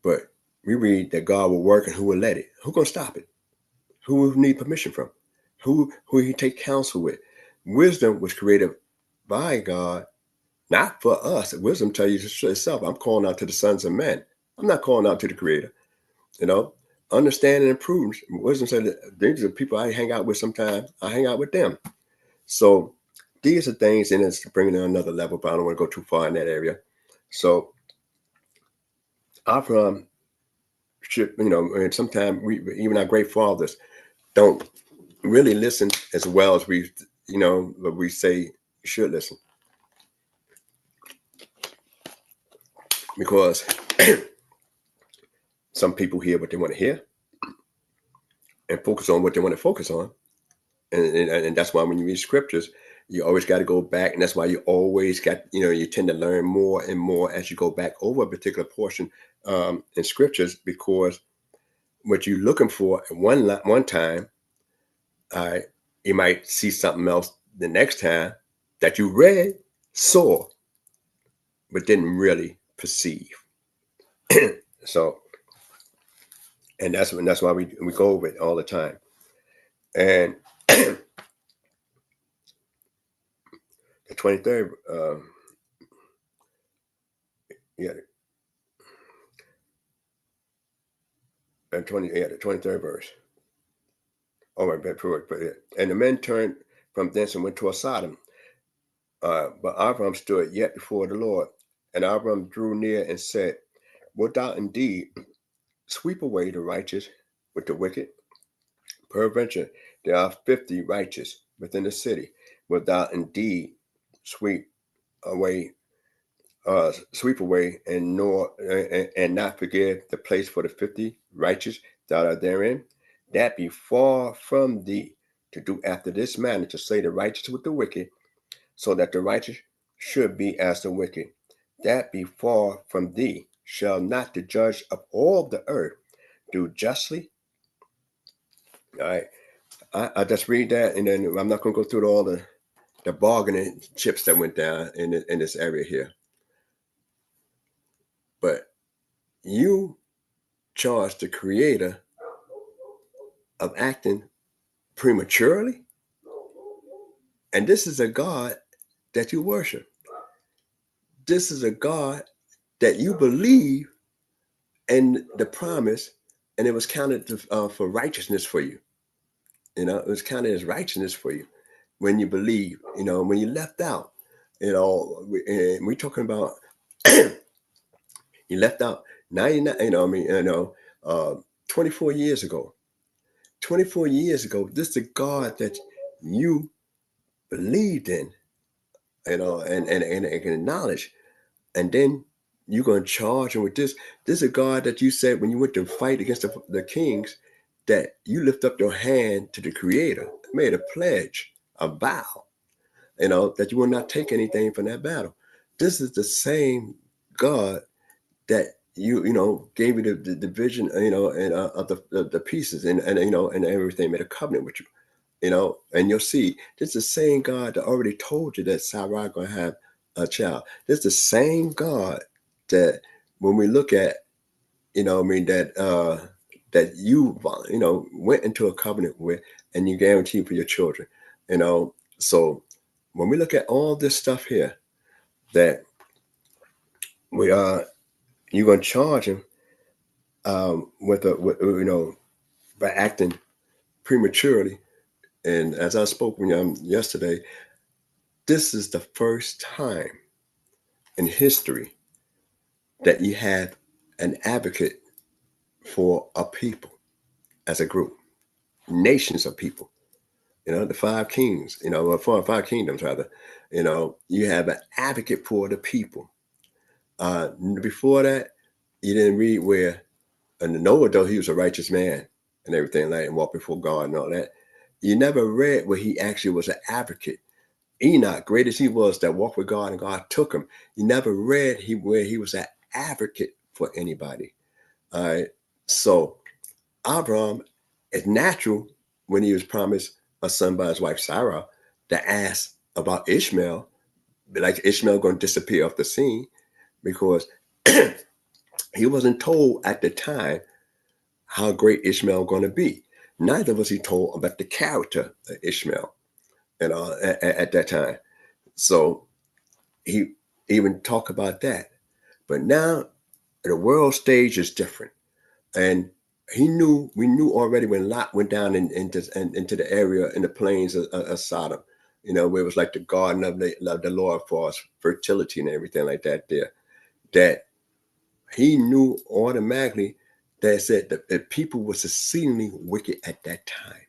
But we read that God will work, and who will let it? Who going to stop it? Who will need permission from? Who he take counsel with? Wisdom was created by God, not for us. Wisdom tells you itself, I'm calling out to the sons of men. I'm not calling out to the creator. Understanding and prudence. Wisdom said that these are people I hang out with sometimes. I hang out with them. So these are things, and it's bringing it to another level, but I don't want to go too far in that area. So Abraham should, and sometimes even our great fathers don't really listen as well as we say you should listen. Because some people hear what they want to hear and focus on what they want to focus on. And that's why when you read scriptures, you always got to go back. And that's why you always got, you tend to learn more and more as you go back over a particular portion in scriptures, because what you're looking for at one time, you might see something else the next time that you read, saw, but didn't really perceive. So, and that's why we go over it all the time. And the 23rd, the 23rd verse. Oh, right, but and the men turned from thence and went toward Sodom. But Abram stood yet before the Lord, and Abram drew near and said, wilt thou indeed sweep away the righteous with the wicked? Peradventure there are 50 righteous within the city. Wilt thou indeed sweep away and not forgive the place for the 50 righteous that are therein? That be far from thee to do after this manner, to slay the righteous with the wicked, so that the righteous should be as the wicked. That be far from thee. Shall not the judge of all the earth do justly? All right. I just read that, and then I'm not going to go through all the bargaining chips that went down in this area here. But you charge the creator of acting prematurely? And this is a God that you worship. This is a God that you believe in the promise, and it was counted for righteousness for you. It was counted as righteousness for you when you believe, when you left out, and we're talking about you left out 99, 24 years ago. 24 years ago, this is a God that you believed in, and acknowledge, and then you're going to charge him with this. This is a God that you said when you went to fight against the kings, that you lift up your hand to the creator, made a pledge, a vow, that you will not take anything from that battle. This is the same God that you gave you the division, of the pieces, and everything, made a covenant with you, and you'll see this is the same God that already told you that Sarai going to have a child. This is the same God that when we look at, that you went into a covenant with, and you guarantee for your children, So when we look at all this stuff here, that we are, you're going to charge him with by acting prematurely. And as I spoke yesterday, this is the first time in history that you have an advocate for a people as a group, nations of people, the 5 kings, or 4 or 5 kingdoms rather, you have an advocate for the people. Before that, you didn't read where, and Noah, though he was a righteous man, and everything like, and walk before God and all that. You never read where he actually was an advocate. Enoch, great as he was, that walked with God and God took him. You never read where he was an advocate for anybody. All right. So Abraham, it's natural when he was promised a son by his wife Sarah to ask about Ishmael, like Ishmael going to disappear off the scene, because he wasn't told at the time how great Ishmael going to be. Neither was he told about the character of Ishmael, at that time. So he even talk about that. But now the world stage is different. And we knew already when Lot went down into the area in the plains of Sodom, where it was like the garden of the Lord for us, fertility and everything like that there, that he knew automatically that said that the people was exceedingly wicked at that time.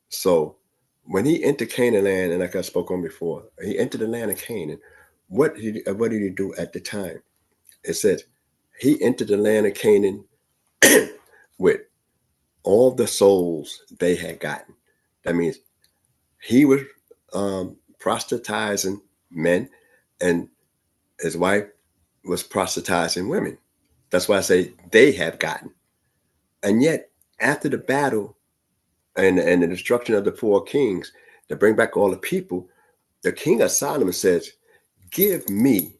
So when he entered Canaan land, and like I spoke on before, he entered the land of Canaan. What did he do at the time? It says he entered the land of Canaan with all the souls they had gotten. That means he was proselytizing men, and his wife was proselytizing women. That's why I say they have gotten. And yet, after the battle and the destruction of the 4 kings to bring back all the people, the king of Sodom says, give me,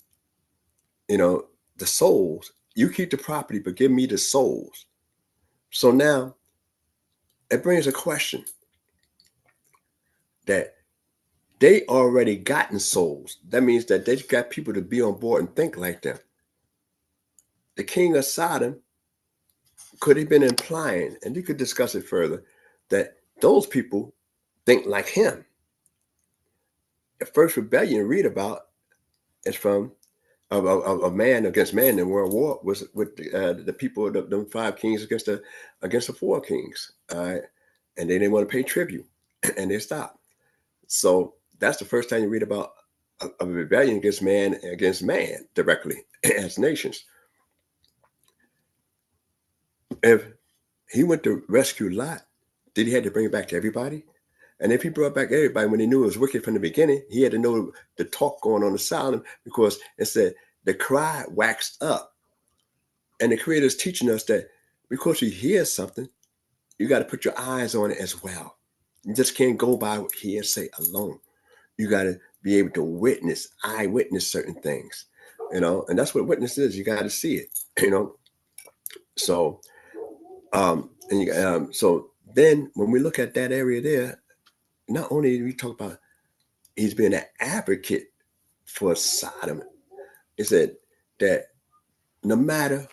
the souls. You keep the property, but give me the souls. So now it brings a question that they already gotten souls. That means that they've got people to be on board and think like them. The king of Sodom could have been implying, and you could discuss it further, that those people think like him. The first rebellion you read about is from of man against man in World War was with the people, the 5 kings against the 4 kings. And they didn't want to pay tribute, and they stopped. So that's the first time you read about a rebellion against man directly as nations. If he went to rescue Lot, did he have to bring it back to everybody? And if he brought back everybody when he knew it was wicked from the beginning, he had to know the talk going on in Sodom, because it said the cry waxed up. And the Creator is teaching us that because you hear something, you got to put your eyes on it as well. You just can't go by hearsay alone. You got to be able to eyewitness certain things, and that's what witness is. You got to see it, So, so then when we look at that area there, not only do we talk about he's being an advocate for Sodom, it said that no matter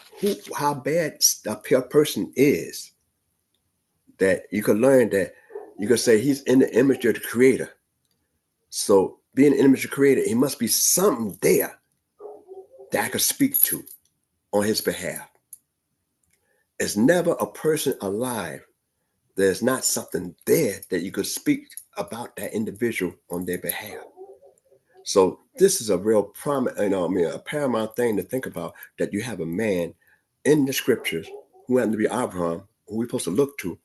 how bad a person is, that you can learn that you can say he's in the image of the Creator. So being in the image of the Creator, he must be something there that I could speak to on his behalf. There's never a person alive. There's not something there that you could speak about that individual on their behalf. So this is a real a paramount thing to think about, that you have a man in the scriptures who happened to be Abraham, who we're supposed to look to,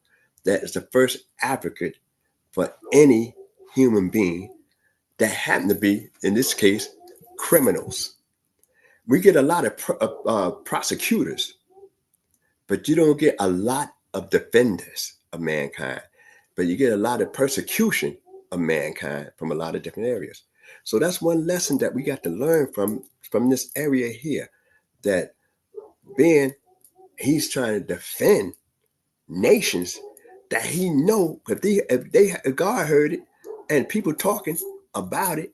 that is the first advocate for any human being that happen to be, in this case, criminals. We get a lot of prosecutors, but you don't get a lot of defenders of mankind, but you get a lot of persecution of mankind from a lot of different areas. So that's one lesson that we got to learn from this area here, that he's trying to defend nations that he know, if God heard it and people talking about it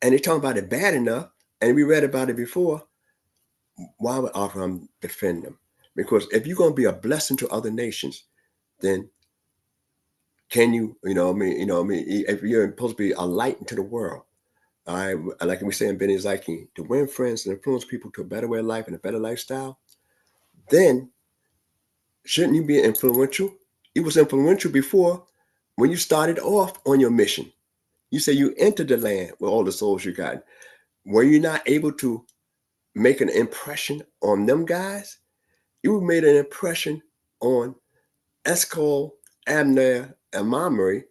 and they talking about it bad enough, and we read about it before, why would Abraham defend them? Because if you're going to be a blessing to other nations, then can you, if you're supposed to be a light into the world, like we say in BINAH, to win friends and influence people to a better way of life and a better lifestyle, then shouldn't you be influential? You was influential before when you started off on your mission. You say you entered the land with all the souls you got. Were you not able to make an impression on them guys? You made an impression on Eshcol, Abner, and Mamre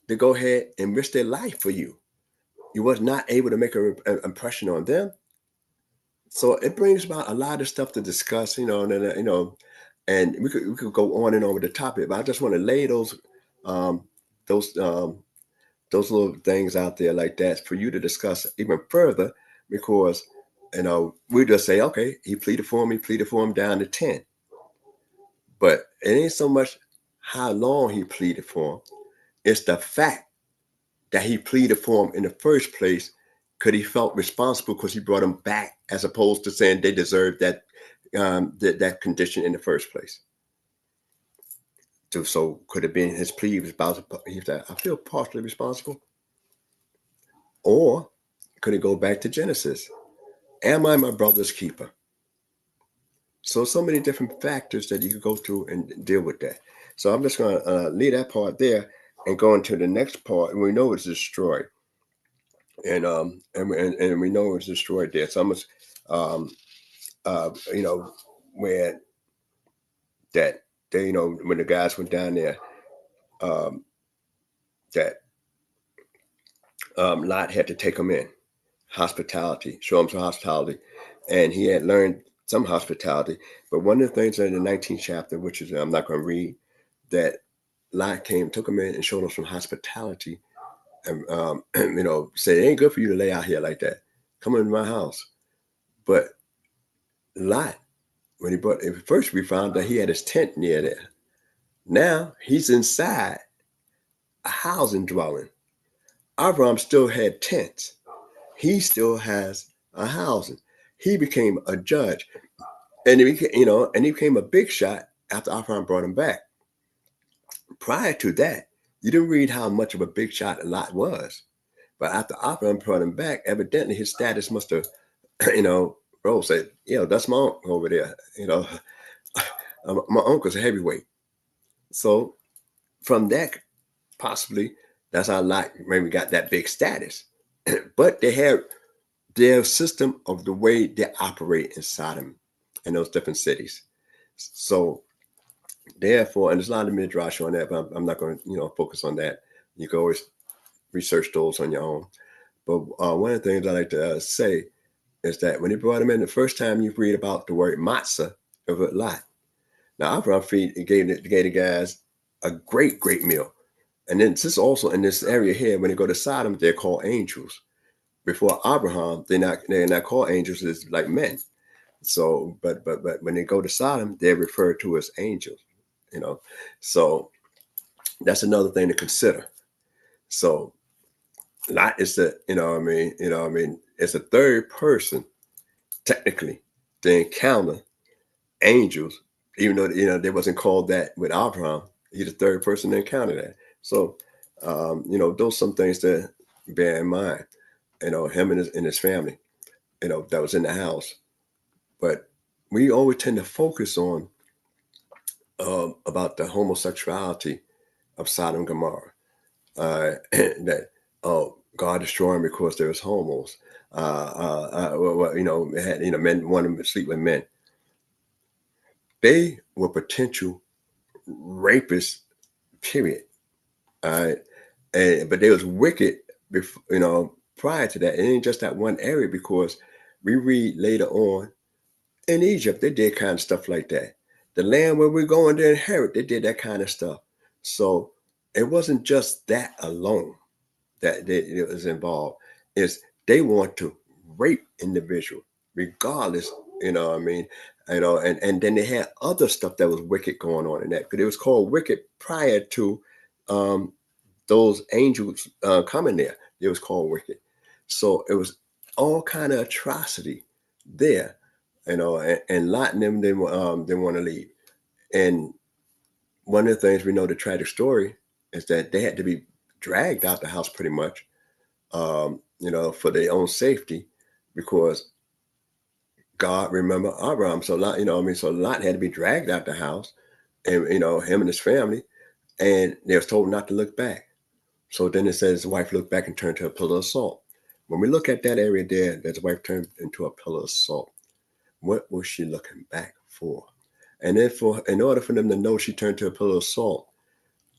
to go ahead and risk their life for you. You was not able to make an impression on them. So it brings about a lot of stuff to discuss, and we could go on and on with the topic, but I just want to lay um, those those little things out there like that for you to discuss even further, because we just say, okay, he pleaded for him down to 10. But it ain't so much how long he pleaded for him, it's the fact that he pleaded for him in the first place, because he felt responsible because he brought him back, as opposed to saying they deserved that condition in the first place. So could it be his plea was about, he said, I feel partially responsible? Or could it go back to Genesis? Am I my brother's keeper? So many different factors that you could go through and deal with that. So I'm just going to leave that part there and go into the next part. And we know it's destroyed. And we know it's destroyed there. So I'm just, where that they, when the guys went down there, that Lot had to take him in, hospitality, show him some hospitality, and he had learned some hospitality. But one of the things in the 19th chapter, which is I'm not going to read, that Lot took him in and showed him some hospitality, and said, it ain't good for you to lay out here like that. Come into my house. But Lot, when he brought, first we found that he had his tent near there. Now he's inside a housing dwelling. Abraham still had tents. He still has a housing. He became a judge, and he became a big shot after Abraham brought him back. Prior to that, you didn't read how much of a big shot Lot was, but after Abraham brought him back, evidently his status must have, rose. Said, that's my uncle over there. My uncle's a heavyweight. So from that, possibly that's how Lot maybe got that big status. But they had their system of the way they operate in Sodom and those different cities. So therefore, and there's a lot of midrash on that, but I'm not going to focus on that. You can always research those on your own. But one of the things I like to say is that when he brought him in, the first time you read about the word matzah of a Lot. Now, Abraham gave the guys a great, great meal. And then this is also in this area here, when they go to Sodom, they're called angels. Before Abraham, they're not called angels, it's like men. So, but when they go to Sodom, they're referred to as angels, So that's another thing to consider. So Lot is it's a third person, technically, to encounter angels, even though they wasn't called that with Abraham. He's the third person to encounter that. So those some things to bear in mind. Him and his family, that was in the house. But we always tend to focus on about the homosexuality of Sodom and Gomorrah. That God destroyed them because there was homos. Men wanted to sleep with men. They were potential rapists, period. But they was wicked before, prior to that. It ain't just that one area, because we read later on in Egypt, they did kind of stuff like that. The land where we're going to inherit, they did that kind of stuff. So it wasn't just that alone that it was involved. It's they want to rape individual, regardless, and then they had other stuff that was wicked going on in that, because it was called wicked prior to those angels coming there. It was called wicked. So it was all kind of atrocity there, and Lot and them didn't want to leave. And one of the things we know, the tragic story, is that they had to be dragged out the house pretty much, for their own safety, because God remembered Abraham. So Lot, so Lot had to be dragged out the house, and him and his family, and they was told not to look back. So then it says his wife looked back and turned to a pillar of salt. When we look at that area there, that his wife turned into a pillar of salt, what was she looking back for? And then in order for them to know she turned to a pillar of salt,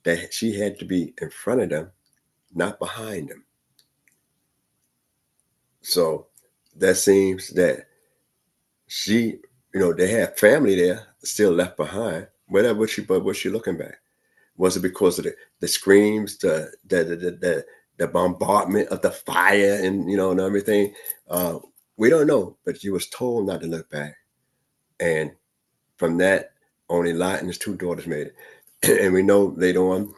that she had to be in front of them, not behind them. So that seems that she, they had family there still left behind. Whatever but was she looking back? Was it because of the screams, the bombardment of the fire and and everything? We don't know, but she was told not to look back. And from that, only Lot and his 2 daughters made it. And we know later on,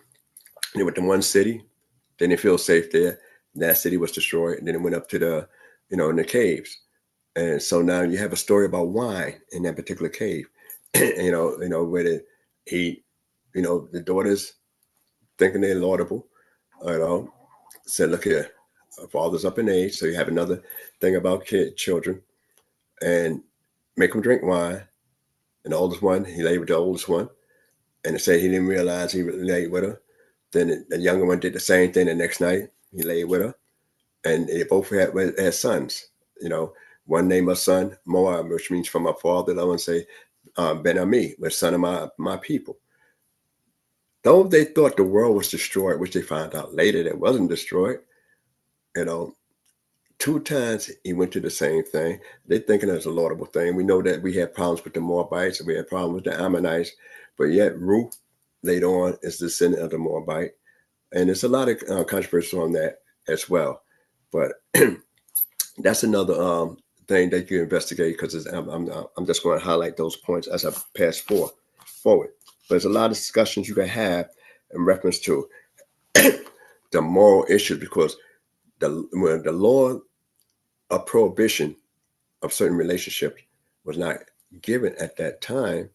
they went to one city, then they feel safe there. That city was destroyed, and then it went up to the, in the caves. And so now you have a story about wine in that particular cave. Where they eat, the daughters thinking they're laudable, said, look here, our father's up in age, so you have another thing about children, and make them drink wine. And the oldest one, he lay with the oldest one, and it said he didn't realize he laid with her. Then the younger one did the same thing the next night. He laid with her, and they both had sons. One named her son Moab, which means from my father. The other one say Ben-Ami, the son of my people. Though they thought the world was destroyed, which they found out later that wasn't destroyed, 2 times he went to the same thing. They're thinking it's a laudable thing. We know that we had problems with the Moabites and we had problems with the Ammonites, but yet Ruth later on is the descendant of the Moabite. And there's a lot of controversy on that as well. But that's another thing that you investigate, because I'm just going to highlight those points as I pass forward. But there's a lot of discussions you can have in reference to the moral issues, because when the law of prohibition of certain relationships was not given at that time,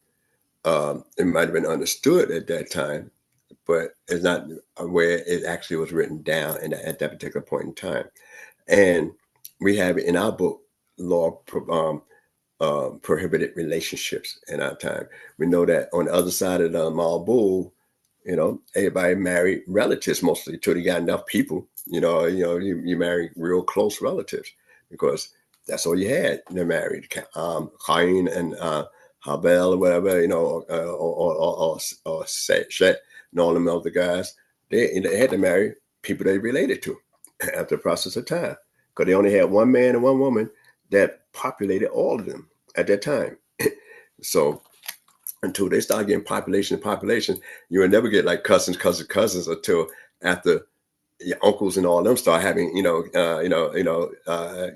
it might have been understood at that time, but it's not where it actually was written down at that particular point in time. And we have in our book, law prohibited relationships in our time. We know that on the other side of the Ma'abul, everybody married relatives mostly till they got enough people. You marry real close relatives, because that's all you had. They're married, Cain and Habel or whatever, or Shet and all them other guys. They had to marry people they related to after the process of time, because they only had one man and one woman that populated all of them at that time. So until they start getting population, you will never get like cousins until after your uncles and all them start having,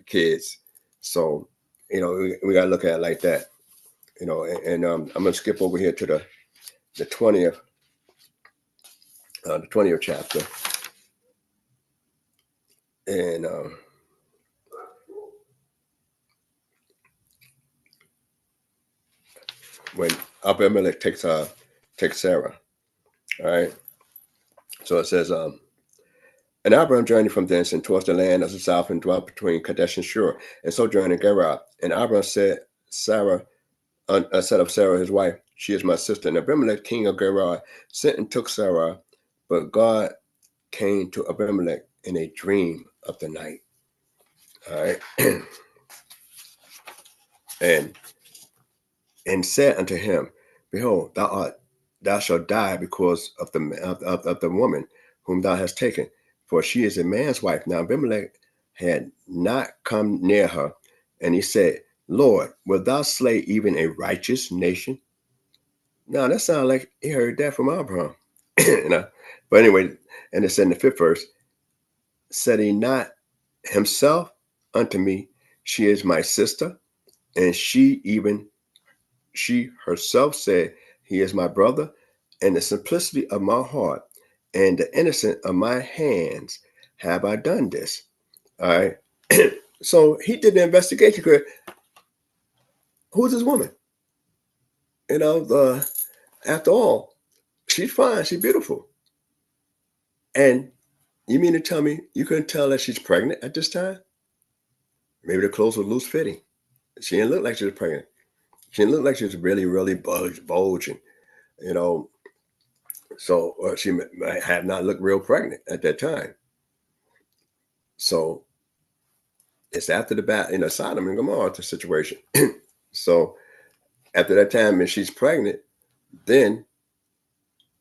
kids. So, we got to look at it like that, and I'm going to skip over here to the 20th chapter. And when Abimelech takes Sarah, all right. So it says, and Abram journeyed from thence and towards the land of the south, and dwelt between Kadesh and Shur, and sojourned in Gerar. And Abram said of Sarah his wife, she is my sister. And Abimelech, king of Gerar, sent and took Sarah, but God came to Abimelech in a dream of the night. All right. and said unto him, behold, thou shalt die because of the woman whom thou hast taken, for she is a man's wife. Now Abimelech had not come near her, and he said, Lord, wilt thou slay even a righteous nation? Now that sounds like he heard that from Abraham. But anyway, and it said in the 5th verse, said he not himself unto me, she is my sister, and she herself said, he is my brother, and the simplicity of my heart and the innocence of my hands have I done this. All right. So he did the investigation. Who's this woman? After all, she's fine. She's beautiful. And you mean to tell me you couldn't tell that she's pregnant at this time? Maybe the clothes were loose fitting. She didn't look like she was pregnant. She didn't look like she was really, really bulging, So she might have not looked real pregnant at that time. So it's after the Sodom and Gomorrah situation. So After that time, and she's pregnant, then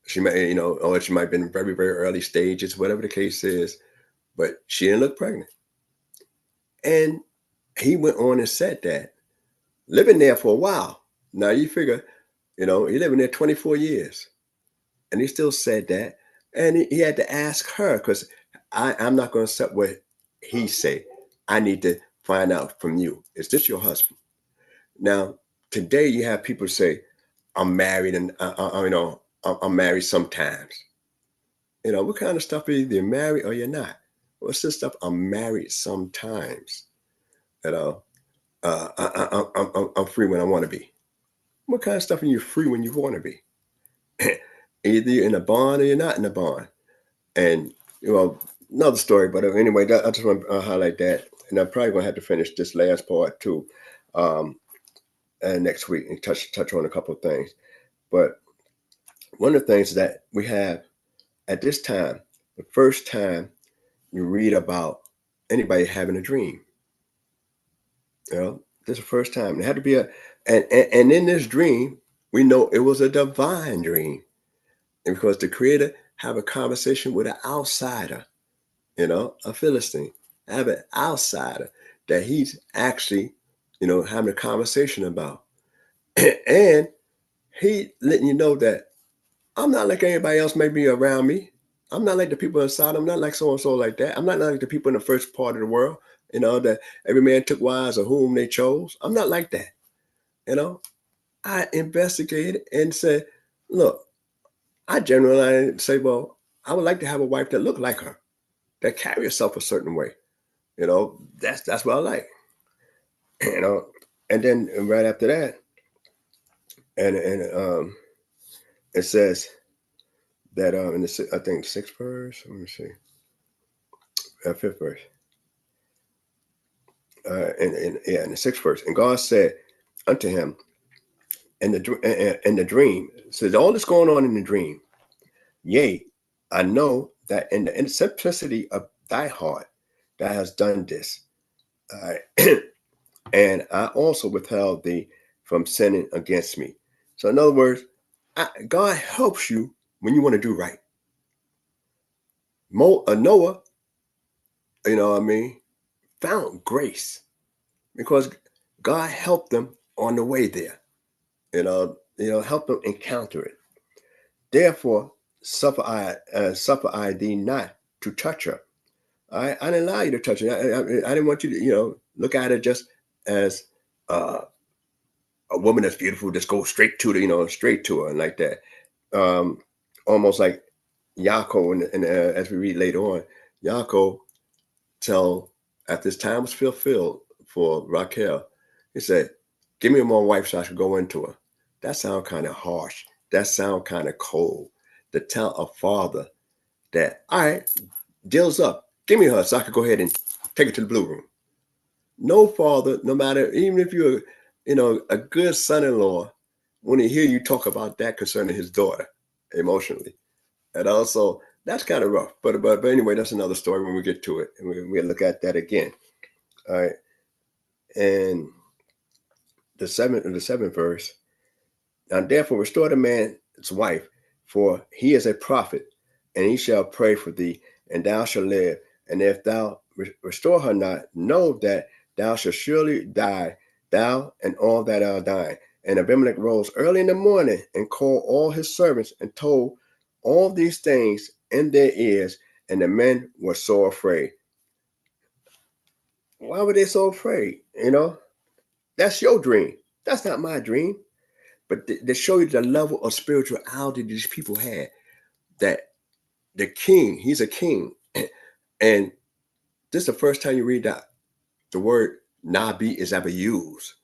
she may, or she might have been in very, very early stages, whatever the case is, but she didn't look pregnant. And he went on and said that, living there for a while. Now you figure, he living there 24 years. And he still said that. And he had to ask her, because I'm not going to accept what he say. I need to find out from you. Is this your husband? Now, today you have people say, I'm married and, I'm married sometimes. What kind of stuff are you either married or you're not? What's this stuff? I'm married sometimes. I'm free when I want to be. What kind of stuff are you free when you want to be? Either you're in a bond or you're not in a bond. And, another story, but anyway, I just want to highlight that. And I'm probably going to have to finish this last part too next week and touch on a couple of things. But one of the things that we have at this time, the first time you read about anybody having a dream, this is the first time. It had to be and in this dream, we know it was a divine dream. And because the Creator have a conversation with an outsider, a Philistine, have an outsider that he's actually, having a conversation about. And he letting you know that I'm not like anybody else may be around me. I'm not like the people inside. I'm not like so-and-so like that. I'm not like the people in the first part of the world, that every man took wives of whom they chose. I'm not like that. I investigated and said, look, I generally say, well, I would like to have a wife that looked like her, that carry herself a certain way. That's what I like. And then right after that, and it says that in the I think 6th verse. Let me see, 5th verse. In the 6th verse, and God said unto him, in the dream, says all this going on in the dream. Yea, I know that in the simplicity of thy heart thou hast done this. And I also withheld thee from sinning against me. So in other words, God helps you when you want to do right. Noah, found grace because God helped them on the way there. Help them encounter it. Therefore, suffer I thee not to touch her. I didn't allow you to touch it. I didn't want you to, look at it just as a woman that's beautiful. Just go straight to her and like that. Almost like Yaakov, and as we read later on, Yaakov after his time was fulfilled for Raquel, he said, "Give me more wife so I could go into her." That sounds kind of harsh. That sounds kind of cold. To tell a father that, all right, deal's up. Give me her so I could go ahead and take her to the blue room. No father, no matter, even if you're, a good son-in-law, when he hear you talk about that concerning his daughter emotionally. And also, that's kind of rough. But anyway, that's another story when we get to it. And we'll look at that again. All right. And the 7th verse. Now, therefore, restore the man's wife, for he is a prophet, and he shall pray for thee, and thou shalt live. And if thou restore her not, know that thou shalt surely die, thou and all that are dying. And Abimelech rose early in the morning and called all his servants and told all these things in their ears, and the men were so afraid. Why were they so afraid? That's your dream. That's not my dream. But they show you the level of spirituality these people had. That the king, he's a king. And this is the first time you read that the word Nabi is ever used.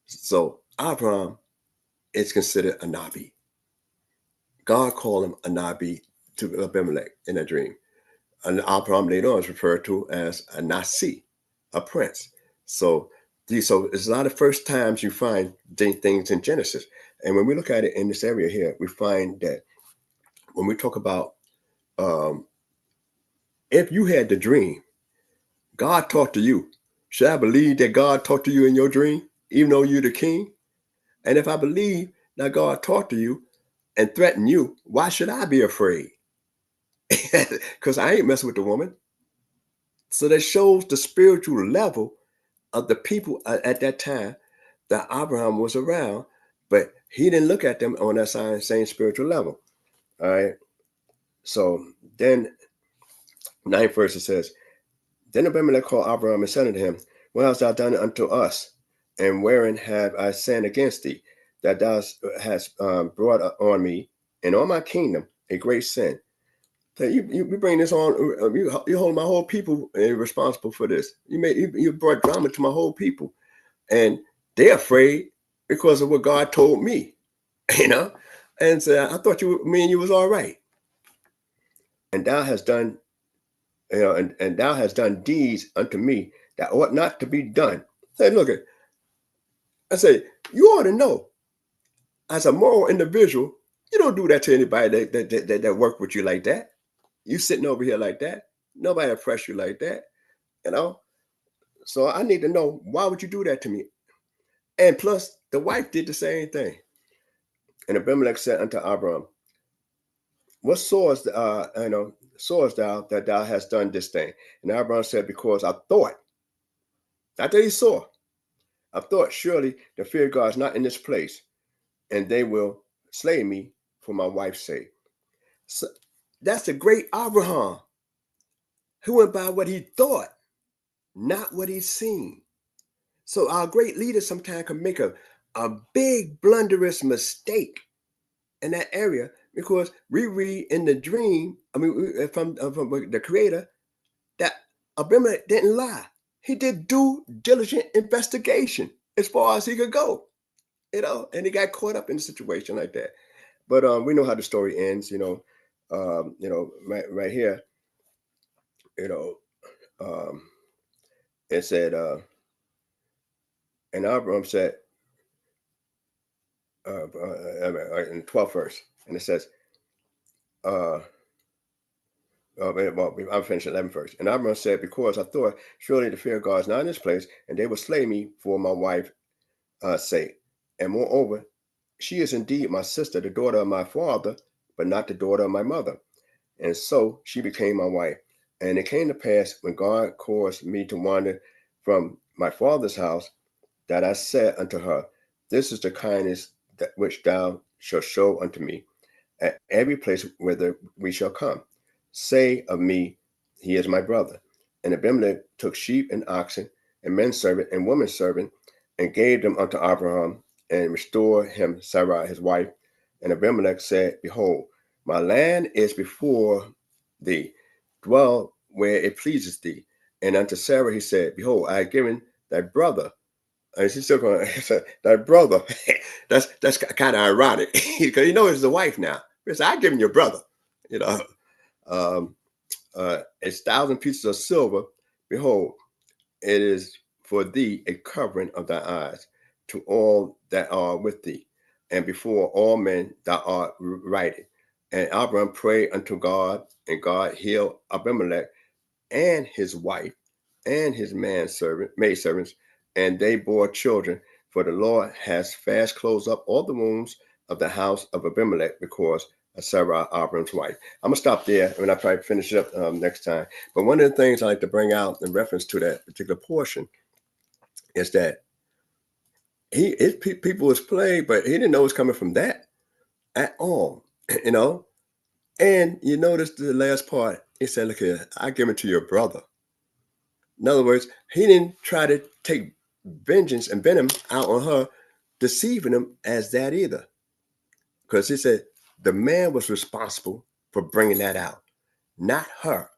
So Abraham is considered a Nabi. God called him a Nabi to Abimelech in a dream. And Abraham later on is referred to as a Nasik, a prince. So there's a lot of first times you find things in Genesis. And when we look at it in this area here, we find that when we talk about if you had the dream, God talked to you. Should I believe that God talked to you in your dream, even though you're the king? And if I believe that God talked to you and threatened you, why should I be afraid? Because I ain't messing with the woman. So that shows the spiritual level of the people at that time that Abraham was around, but he didn't look at them on that same spiritual level. All right. So then, 9th verse, it says, Then Abimelech called Abraham and said unto him, What hast thou done unto us? And wherein have I sinned against thee, that thou hast brought on me and on my kingdom a great sin? So you bring this on, you hold my whole people responsible for this. You brought drama to my whole people, and they're afraid because of what God told me, And so I thought me and you was all right, and thou hast done, and thou hast done deeds unto me that ought not to be done. Say, look at, I say, you ought to know, as a moral individual, you don't do that to anybody that work with you like that. You sitting over here like that. Nobody press you like that, So I need to know, why would you do that to me? And plus, the wife did the same thing. And Abimelech said unto Abram, What sawest thou that thou hast done this thing? And Abram said, Because I thought, not that he saw, I thought, surely the fear of God is not in this place, and they will slay me for my wife's sake. So that's the great Abraham, who went by what he thought, not what he's seen. So our great leaders sometimes can make a big blunderous mistake in that area, because we read in the dream, from the Creator, that Abimelech didn't lie. He did due diligent investigation as far as he could go, and he got caught up in a situation like that. But we know how the story ends, right here, it said, and Abram said, in the 12th verse, and it says, I'll finish 11th verse. And Abram said, Because I thought, surely the fear of God is not in this place, and they will slay me for my wife's sake. And moreover, she is indeed my sister, the daughter of my father, but not the daughter of my mother. And so she became my wife. And it came to pass, when God caused me to wander from my father's house, that I said unto her, This is the kindness which thou shalt show unto me at every place whither we shall come. Say of me, He is my brother. And Abimelech took sheep and oxen, and men servant and woman servant, and gave them unto Abraham, and restored him Sarai his wife. And Abimelech said, Behold, my land is before thee, dwell where it pleases thee. And unto Sarah he said, Behold, I have given thy brother. And she's still going to say, thy brother. that's kind of ironic, because it's the wife now. Because I've given your brother, 1,000 pieces of silver. Behold, it is for thee a covering of thy eyes to all that are with thee, and before all men thou art righted. And Abraham prayed unto God, and God healed Abimelech and his wife and his maidservants, and they bore children. For the Lord has fast closed up all the wombs of the house of Abimelech because of Sarai, Abraham's wife. I'm going to stop there, and I'll probably finish it up next time. But one of the things I like to bring out in reference to that particular portion is that people was played, but he didn't know it was coming from that at all, And you notice the last part, he said, look here, I give it to your brother. In other words, he didn't try to take vengeance and venom out on her, deceiving him as that either. Because he said the man was responsible for bringing that out, not her.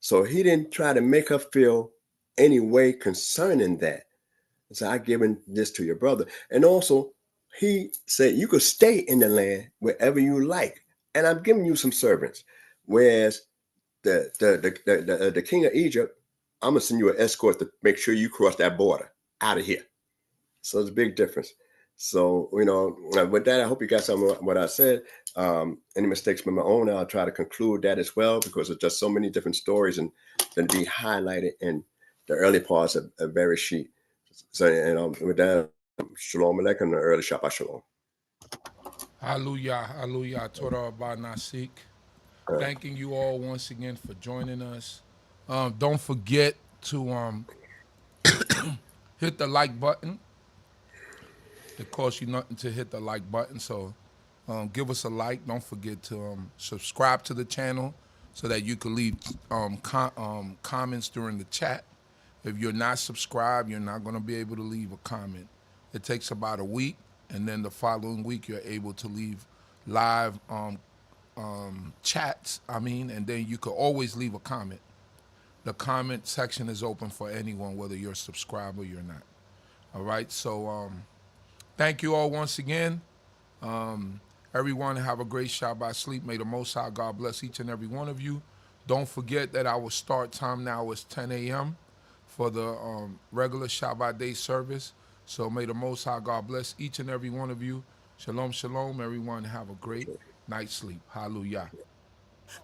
So he didn't try to make her feel any way concerning that. So I given this to your brother. And also, he said you could stay in the land wherever you like, and I'm giving you some servants. Whereas the king of Egypt, I'm gonna send you an escort to make sure you cross that border out of here. So there's a big difference. So with that, I hope you got some of what I said. Any mistakes from my own, I'll try to conclude that as well, because there's just so many different stories and then be highlighted in the early parts of various sheet. So with that, Shalom Aleichem and early Shabbat Shalom. Hallelujah, hallelujah, torah by Nasik. Thanking you all once again for joining us. Don't forget to hit the like button. It costs you nothing to hit the like button, so give us a like. Don't forget to subscribe to the channel so that you can leave comments during the chat. If you're not subscribed, you're not going to be able to leave a comment. It takes about a week, and then the following week you're able to leave live chats, and then you could always leave a comment. The comment section is open for anyone, whether you're a subscriber or you're not. All right, so thank you all once again. Everyone have a great Shabbat sleep. May the Most High God bless each and every one of you. Don't forget that our start time now is 10 a.m. for the regular Shabbat day service. So may the Most High God bless each and every one of you. Shalom, shalom. Everyone have a great night's sleep. Hallelujah.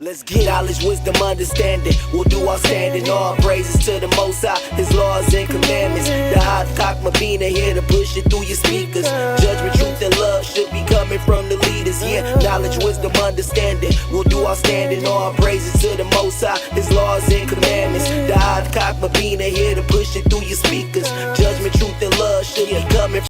Let's get knowledge, wisdom, understanding. We'll do our standing. All praises to the Most High, His laws and commandments. The CHOKMAH BINAH here to push it through your speakers. Judgment, truth, and love should be coming from the leaders. Yeah, knowledge, wisdom, understanding. We'll do our standing. All praises to the Most High, His laws and commandments.